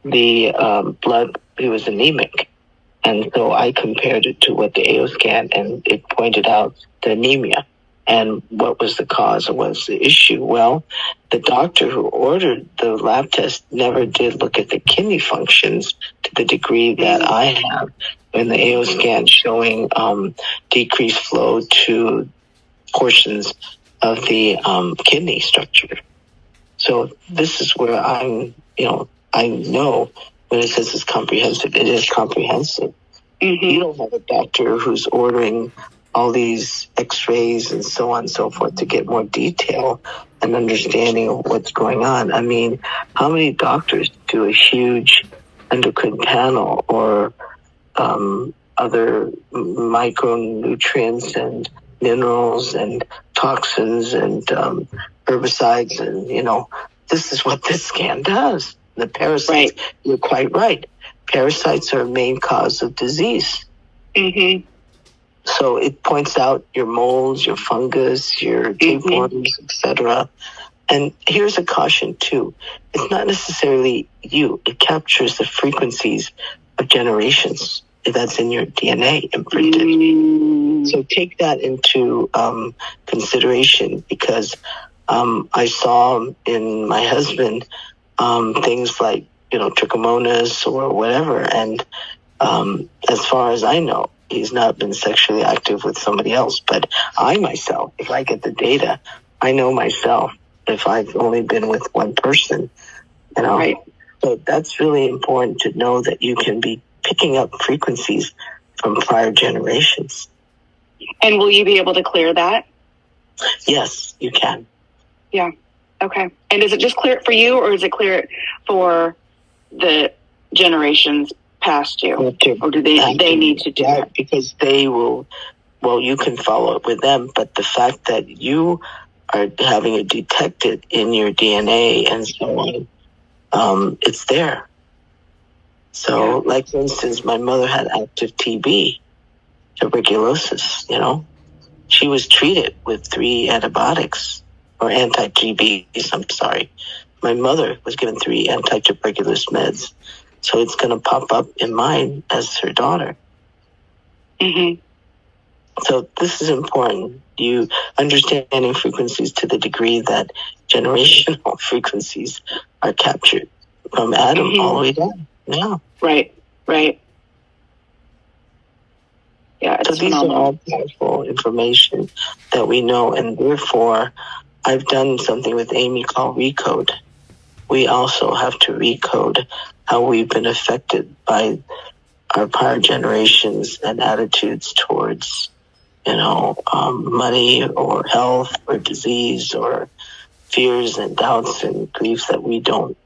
the blood, he was anemic. And so I compared it to what the AO scan, and it pointed out the anemia. And what was the cause or what's the issue? Well, the doctor who ordered the lab test never did look at the kidney functions to the degree that I have in the AO scan, showing decreased flow to portions of the kidney structure. So this is where I'm, I know when it says it's comprehensive, it is comprehensive. You don't have a doctor who's ordering all these x-rays and so on and so forth to get more detail and understanding of what's going on. I mean, how many doctors do a huge endocrine panel or other micronutrients and minerals and toxins and herbicides, and this is what this scan does. The parasites, you're quite right. Parasites are a main cause of disease. So it points out your molds, your fungus, your tapeworms, etc. And here's a caution too. It's not necessarily you. It captures the frequencies of generations that's in your DNA imprinted. So take that into consideration, because I saw in my husband things like, trichomonas or whatever. And as far as I know, he's not been sexually active with somebody else. But I myself, if I get the data, I know myself if I've only been with one person. So that's really important to know, that you can be picking up frequencies from prior generations. And will you be able to clear that? Yes, you can. Yeah. Okay. And does it just clear it for you, or does it clear it for the generations past you? Or do they need to do that? Because they will, well, you can follow it with them, but the fact that you are having it detected in your DNA and so on, it's there. So, like, for instance, my mother had active TB, tuberculosis, She was treated with 3 antibiotics, or anti-TBs, I'm sorry. My mother was given 3 anti-tuberculous meds. So it's going to pop up in mine as her daughter. Mm-hmm. So this is important. You understanding frequencies to the degree that generational frequencies are captured from Adam all the way down. Yeah. Right. Yeah, it's so these phenomenal. are all powerful information that we know, and therefore I've done something with Amy called Recode. We also have to recode how we've been affected by our prior generations and attitudes towards, money or health or disease or fears and doubts and griefs that we don't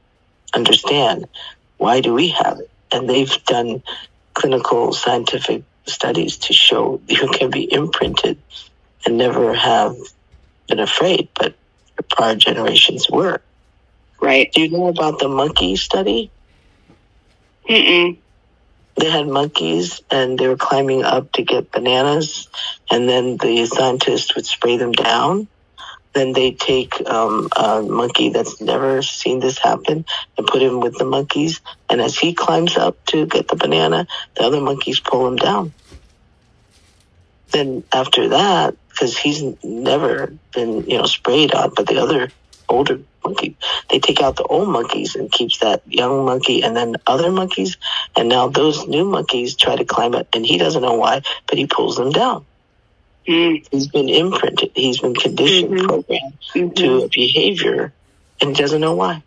understand. Why do we have it? And they've done clinical scientific studies to show you can be imprinted and never have been afraid, but your prior generations were. Right. Do you know about the monkey study? Mm-mm. They had monkeys and they were climbing up to get bananas, and then the scientists would spray them down. Then they take a monkey that's never seen this happen and put him with the monkeys. And as he climbs up to get the banana, the other monkeys pull him down. Then after that, because he's never been, sprayed on, but the other older monkey, they take out the old monkeys and keeps that young monkey and then other monkeys. And now those new monkeys try to climb up, and he doesn't know why, but he pulls them down. He's been imprinted. He's been conditioned, programmed to a behavior, and he doesn't know why.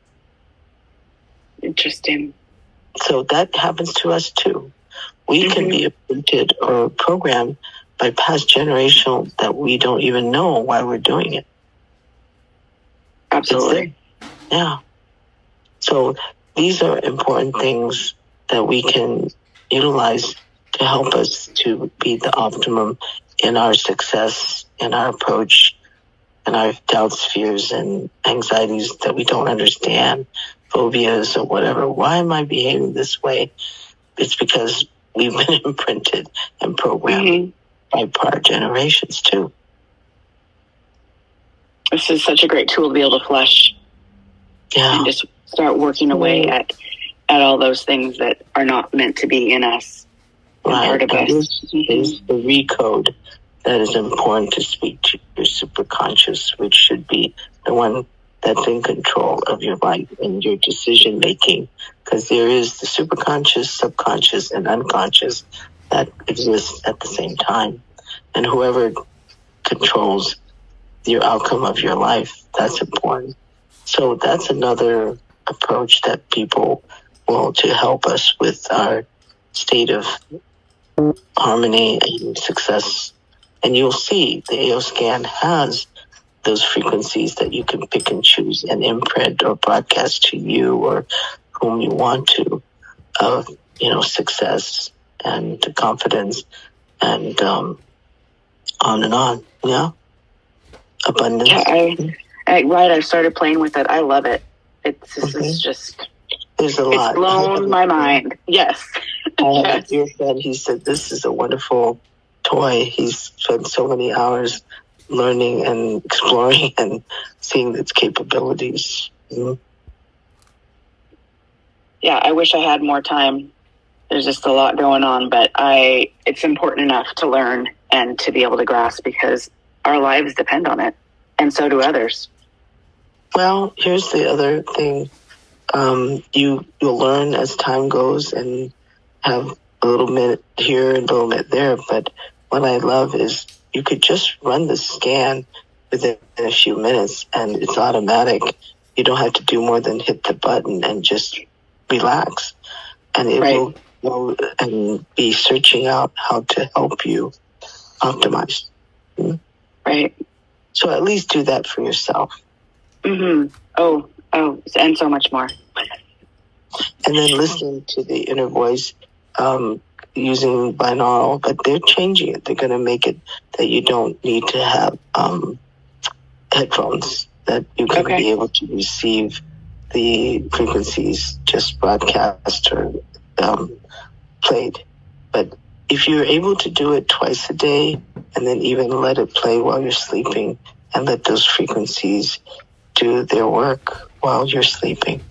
Interesting. So that happens to us too. We can be imprinted or programmed by past generational that we don't even know why we're doing it. Absolutely. Yeah. So these are important things that we can utilize to help us to be the optimum in our success, in our approach, in our doubts, fears, and anxieties that we don't understand, phobias or whatever. Why am I behaving this way? It's because we've been imprinted and programmed by prior generations too. This is such a great tool to be able to flush and just start working away at all those things that are not meant to be in us. Part of us. This is the recode that is important to speak to your superconscious, which should be the one that's in control of your life and your decision making, because there is the superconscious, subconscious, and unconscious that exists at the same time. And whoever controls your outcome of your life, that's important. So that's another approach that people will to help us with our state of harmony and success. And you'll see the AO scan has those frequencies that you can pick and choose and imprint or broadcast to you or whom you want to, of success and confidence and on and on. Yeah. Abundance. Yeah, I started playing with it. I love it. It's just, there's a lot. It's blown my mind. Yes. I had a dear friend, he said, this is a wonderful toy. He's spent so many hours learning and exploring and seeing its capabilities. Yeah, I wish I had more time. There's just a lot going on, but it's important enough to learn and to be able to grasp, because our lives depend on it, and so do others. Well, here's the other thing. You'll learn as time goes and have a little bit here and a little bit there. But what I love is you could just run the scan within a few minutes and it's automatic. You don't have to do more than hit the button and just relax. And it will go and be searching out how to help you optimize. Right. So at least do that for yourself. Mm-hmm. Oh, and so much more. And then listen to the inner voice using binaural, but they're changing it. They're going to make it that you don't need to have headphones, that you can be able to receive the frequencies just broadcast or played. But if you're able to do it twice a day and then even let it play while you're sleeping and let those frequencies do their work while you're sleeping.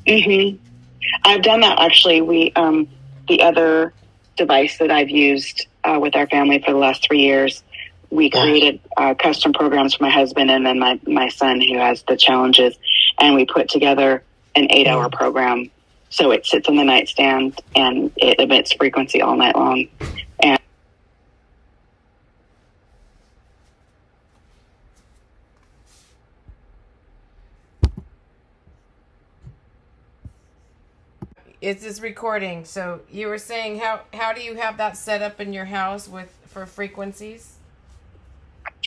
Mm-hmm. I've done that actually. We the other device that I've used with our family for the last 3 years, we created custom programs for my husband and then my son who has the challenges, and we put together an 8-hour program. So it sits on the nightstand and it emits frequency all night long. And it's this recording. So you were saying how do you have that set up in your house for frequencies?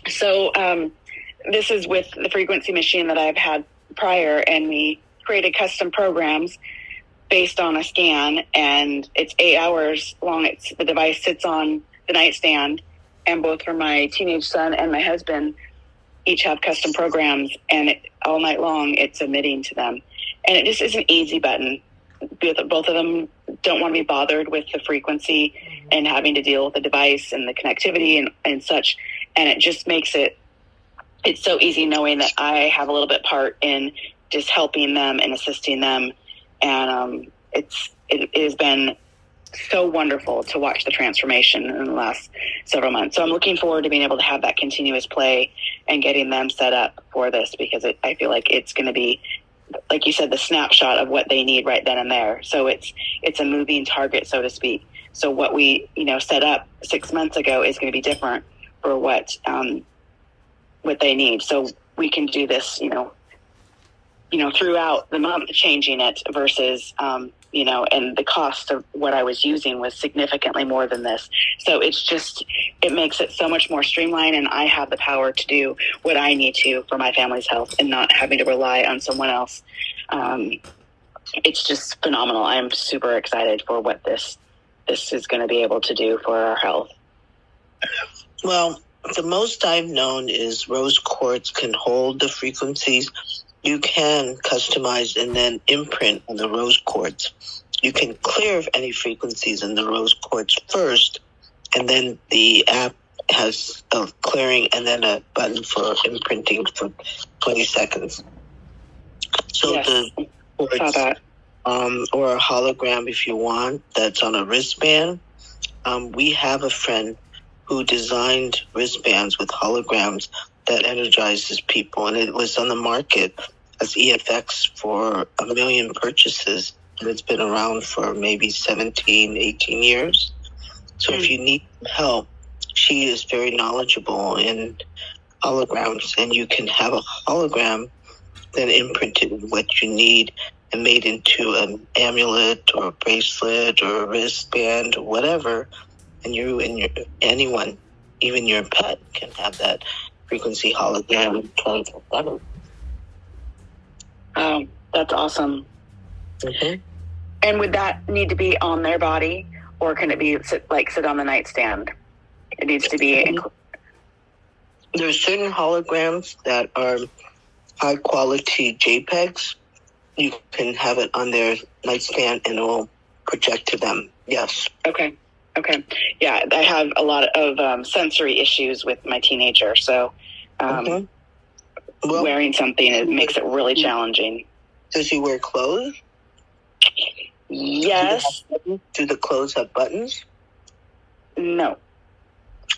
So this is with the frequency machine that I've had prior, and we created custom programs based on a scan, and it's 8 hours long. The device sits on the nightstand, and both for my teenage son and my husband each have custom programs, and all night long it's emitting to them. And it just is an easy button. Both of them don't want to be bothered with the frequency and having to deal with the device and the connectivity and such. And it just makes it's so easy knowing that I have a little bit part in just helping them and assisting them. And it has been so wonderful to watch the transformation in the last several months. So I'm looking forward to being able to have that continuous play and getting them set up for this, because I feel like it's going to be, like you said, the snapshot of what they need right then and there. So it's a moving target, so to speak. So what we set up 6 months ago is going to be different for what they need. So we can do this, throughout the month, changing it versus, and the cost of what I was using was significantly more than this. So it makes it so much more streamlined, and I have the power to do what I need to for my family's health and not having to rely on someone else. It's just phenomenal. I'm super excited for what this is going to be able to do for our health. Well, the most I've known is rose quartz can hold the frequencies. You can customize and then imprint on the rose quartz. You can clear any frequencies in the rose quartz first, and then the app has a clearing and then a button for imprinting for 20 seconds. So the quartz, or a hologram if you want, that's on a wristband. We have a friend who designed wristbands with holograms that energizes people, and it was on the market as EFX for 1 million purchases, and it's been around for maybe 17, 18 years. So if you need help, she is very knowledgeable in holograms, and you can have a hologram then imprinted with what you need and made into an amulet or a bracelet or a wristband or whatever. And anyone, even your pet, can have that frequency hologram 24/7. Oh, that's awesome. Mm-hmm. And would that need to be on their body, or can it be sit on the nightstand? It needs to be. There are certain holograms that are high quality JPEGs. You can have it on their nightstand and it will project to them. Yes. Okay. Yeah, I have a lot of sensory issues with my teenager, so wearing something makes it really challenging. Does he wear clothes? Yes. Do the clothes have buttons? No.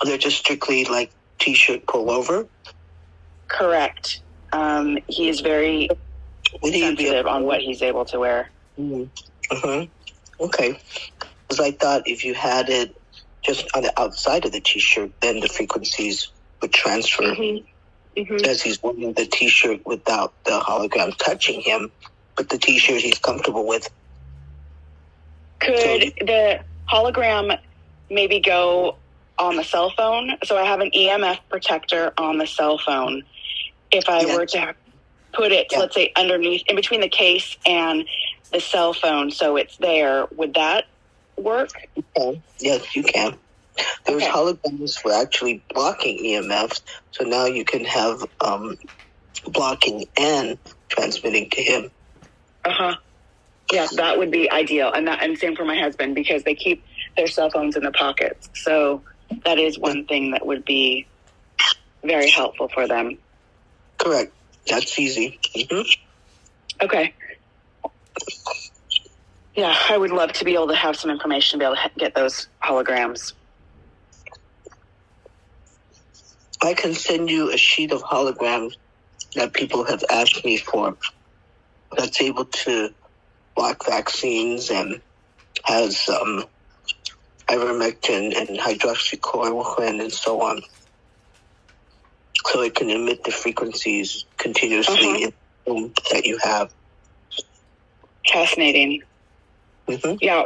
They're just strictly like t-shirt pullover? Correct. He is very sensitive on what he's able to wear. Okay. Because I thought if you had it just on the outside of the t-shirt, then the frequencies would transfer. As he's wearing the t-shirt without the hologram touching him, but the t-shirt he's comfortable with. Could the hologram maybe go on the cell phone? So I have an EMF protector on the cell phone. If I were to put it, let's say, underneath, in between the case and the cell phone, so it's there, would that work? Okay. Yes, you can. There's holograms for actually blocking EMFs, so now you can have blocking and transmitting to him. Yeah, that would be ideal, and same for my husband, because they keep their cell phones in their pockets. So that is one thing that would be very helpful for them. Correct. That's easy. Okay. Yeah, I would love to be able to have some information to be able to get those holograms. I can send you a sheet of holograms that people have asked me for that's able to block vaccines and has ivermectin and hydroxychloroquine and so on. So it can emit the frequencies continuously in the room that you have. Fascinating. Yeah.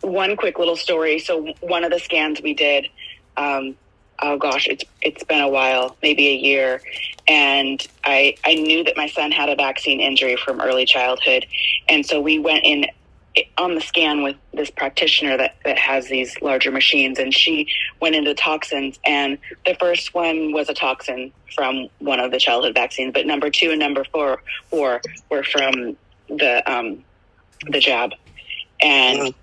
One quick little story. So one of the scans we did, oh gosh, it's been a while, maybe a year. And I knew that my son had a vaccine injury from early childhood. And so we went in on the scan with this practitioner that has these larger machines, and she went into toxins. And the first one was a toxin from one of the childhood vaccines, but number 2 and number 4 were from the jab. And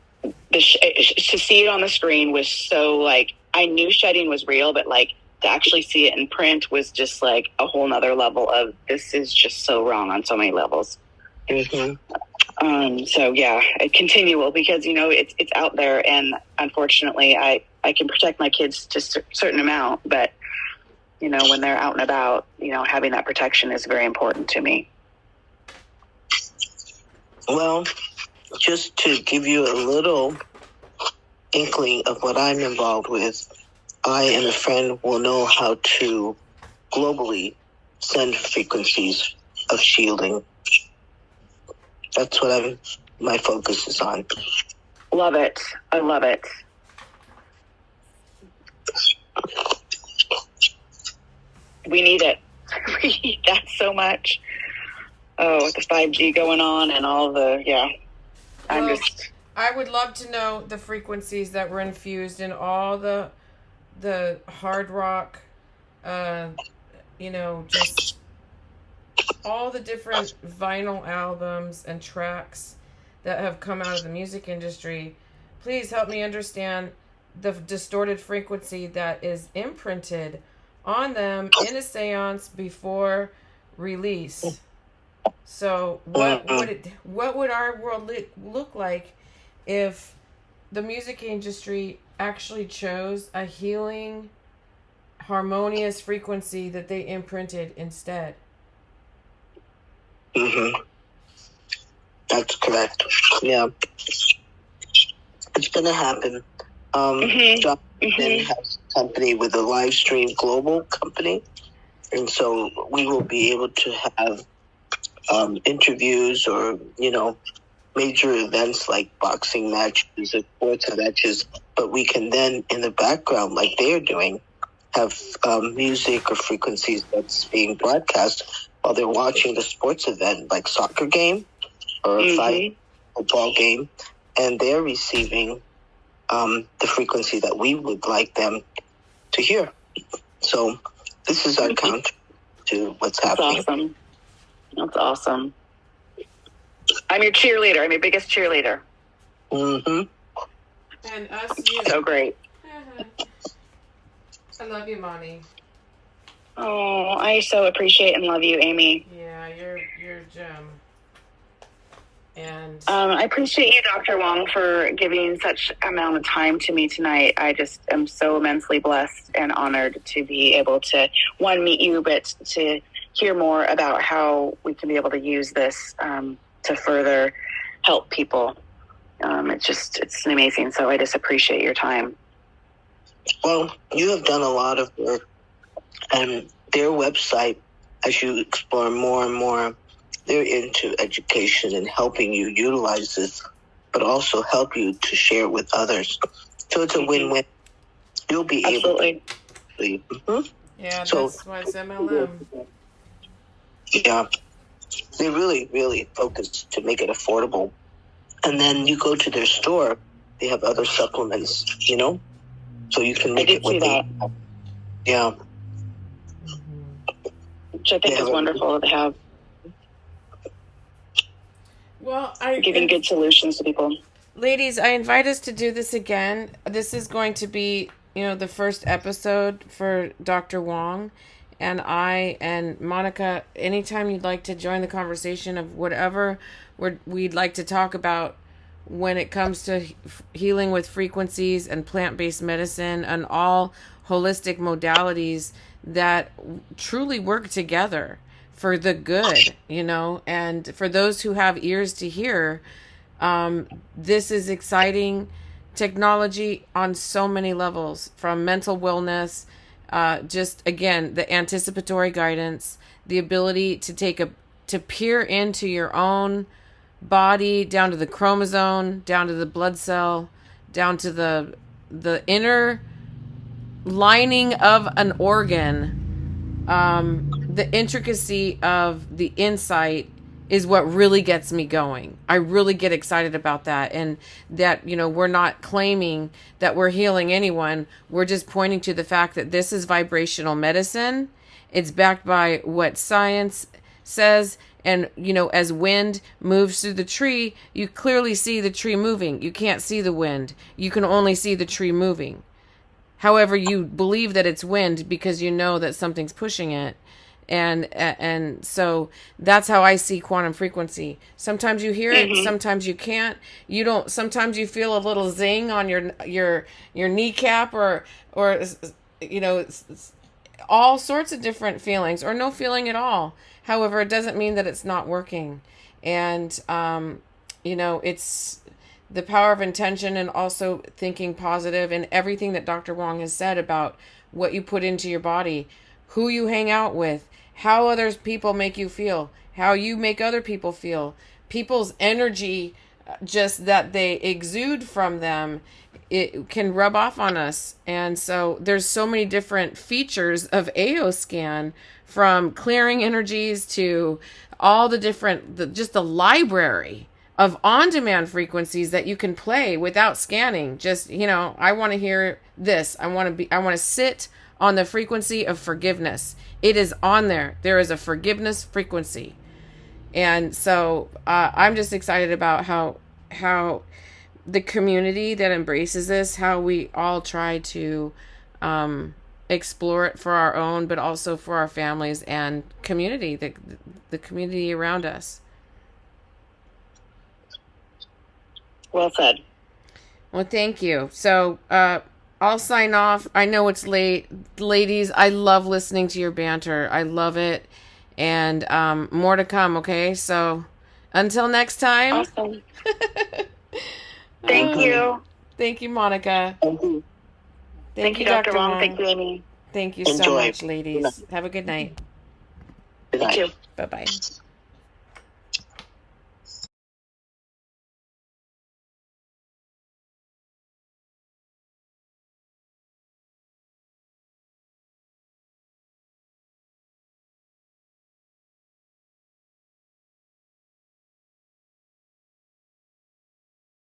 to see it on the screen was so, like, I knew shedding was real, but like to actually see it in print was just like a whole nother level of, this is just so wrong on so many levels. So yeah, continual, because, you know, it's out there, and unfortunately I can protect my kids to a certain amount, but, you know, when they're out and about, you know, having that protection is very important to me. Well, just to give you a little inkling of what I'm involved with, I and a friend will know how to globally send frequencies of shielding. That's what my focus is on. Love it. I love it. We need it. We need that so much. Oh, with the 5G going on and all the, I would love to know the frequencies that were infused in all the hard rock, you know, just all the different vinyl albums and tracks that have come out of the music industry. Please help me understand the distorted frequency that is imprinted on them in a seance before release. So what would our world look like if the music industry actually chose a healing, harmonious frequency that they imprinted instead? That's correct. Yeah. It's going to happen. John has a company with a live stream global company. And so we will be able to have interviews or, you know, major events like boxing matches or sports matches, but we can then, in the background, like they're doing, have music or frequencies that's being broadcast while they're watching the sports event, like soccer game or a football game, and they're receiving the frequency that we would like them to hear. So this is our counter to what's happening. That's awesome. That's awesome. I'm your cheerleader. I'm your biggest cheerleader. And us, you. So great. I love you, Monty. Oh, I so appreciate and love you, Amy. Yeah, you're a gem. And I appreciate you, Dr. Wong, for giving such amount of time to me tonight. I just am so immensely blessed and honored to be able to, one, meet you, but to hear more about how we can be able to use this to further help people. It's amazing. So I just appreciate your time. Well, you have done a lot of work, and their website, as you explore more and more, they're into education and helping you utilize this but also help you to share it with others. So it's a win-win. You'll be Absolutely. able to. Mm-hmm. Yeah, So, that's why it's MLM. Yeah, they really, really focus to make it affordable. And then you go to their store, they have other supplements, so you can make it what they. Yeah. Which I think is wonderful to have. Well, giving good solutions to people. Ladies, I invite us to do this again. This is going to be, the first episode for Dr. Wong. And I and Monica, anytime you'd like to join the conversation of whatever we'd like to talk about when it comes to healing with frequencies and plant-based medicine and all holistic modalities that truly work together for the good, and for those who have ears to hear, this is exciting technology on so many levels, from mental wellness, just again, the anticipatory guidance, the ability to peer into your own body, down to the chromosome, down to the blood cell, down to the inner lining of an organ. The intricacy of the insight is what really gets me going. I really get excited about that. And that, we're not claiming that we're healing anyone. We're just pointing to the fact that this is vibrational medicine. It's backed by what science says. And, as wind moves through the tree, you clearly see the tree moving. You can't see the wind. You can only see the tree moving. However, you believe that it's wind because you know that something's pushing it. And so that's how I see quantum frequency. Sometimes you hear it, sometimes you can't. You don't. Sometimes you feel a little zing on your kneecap, or all sorts of different feelings, or no feeling at all. However, it doesn't mean that it's not working. And it's the power of intention, and also thinking positive, and everything that Dr. Wong has said about what you put into your body, who you hang out with, how other people make you feel, how you make other people feel, people's energy, just that they exude from them, it can rub off on us. And so there's so many different features of AO scan, from clearing energies to all the different, just the library of on-demand frequencies that you can play without scanning. Just, I want to hear this. I want to sit on the frequency of forgiveness. It is on there. There is a forgiveness frequency. And so I'm just excited about how the community that embraces this, how we all try to explore it for our own, but also for our families and community, the community around us. Well said. Well, thank you. So I'll sign off. I know it's late. Ladies, I love listening to your banter. I love it. And more to come, okay? So until next time. Awesome. Thank you. Thank you, Monica. Thank you, Dr. Wong. Thank you, Amy. Thank you so much, ladies. Have a good night. Good night. You too. Bye-bye.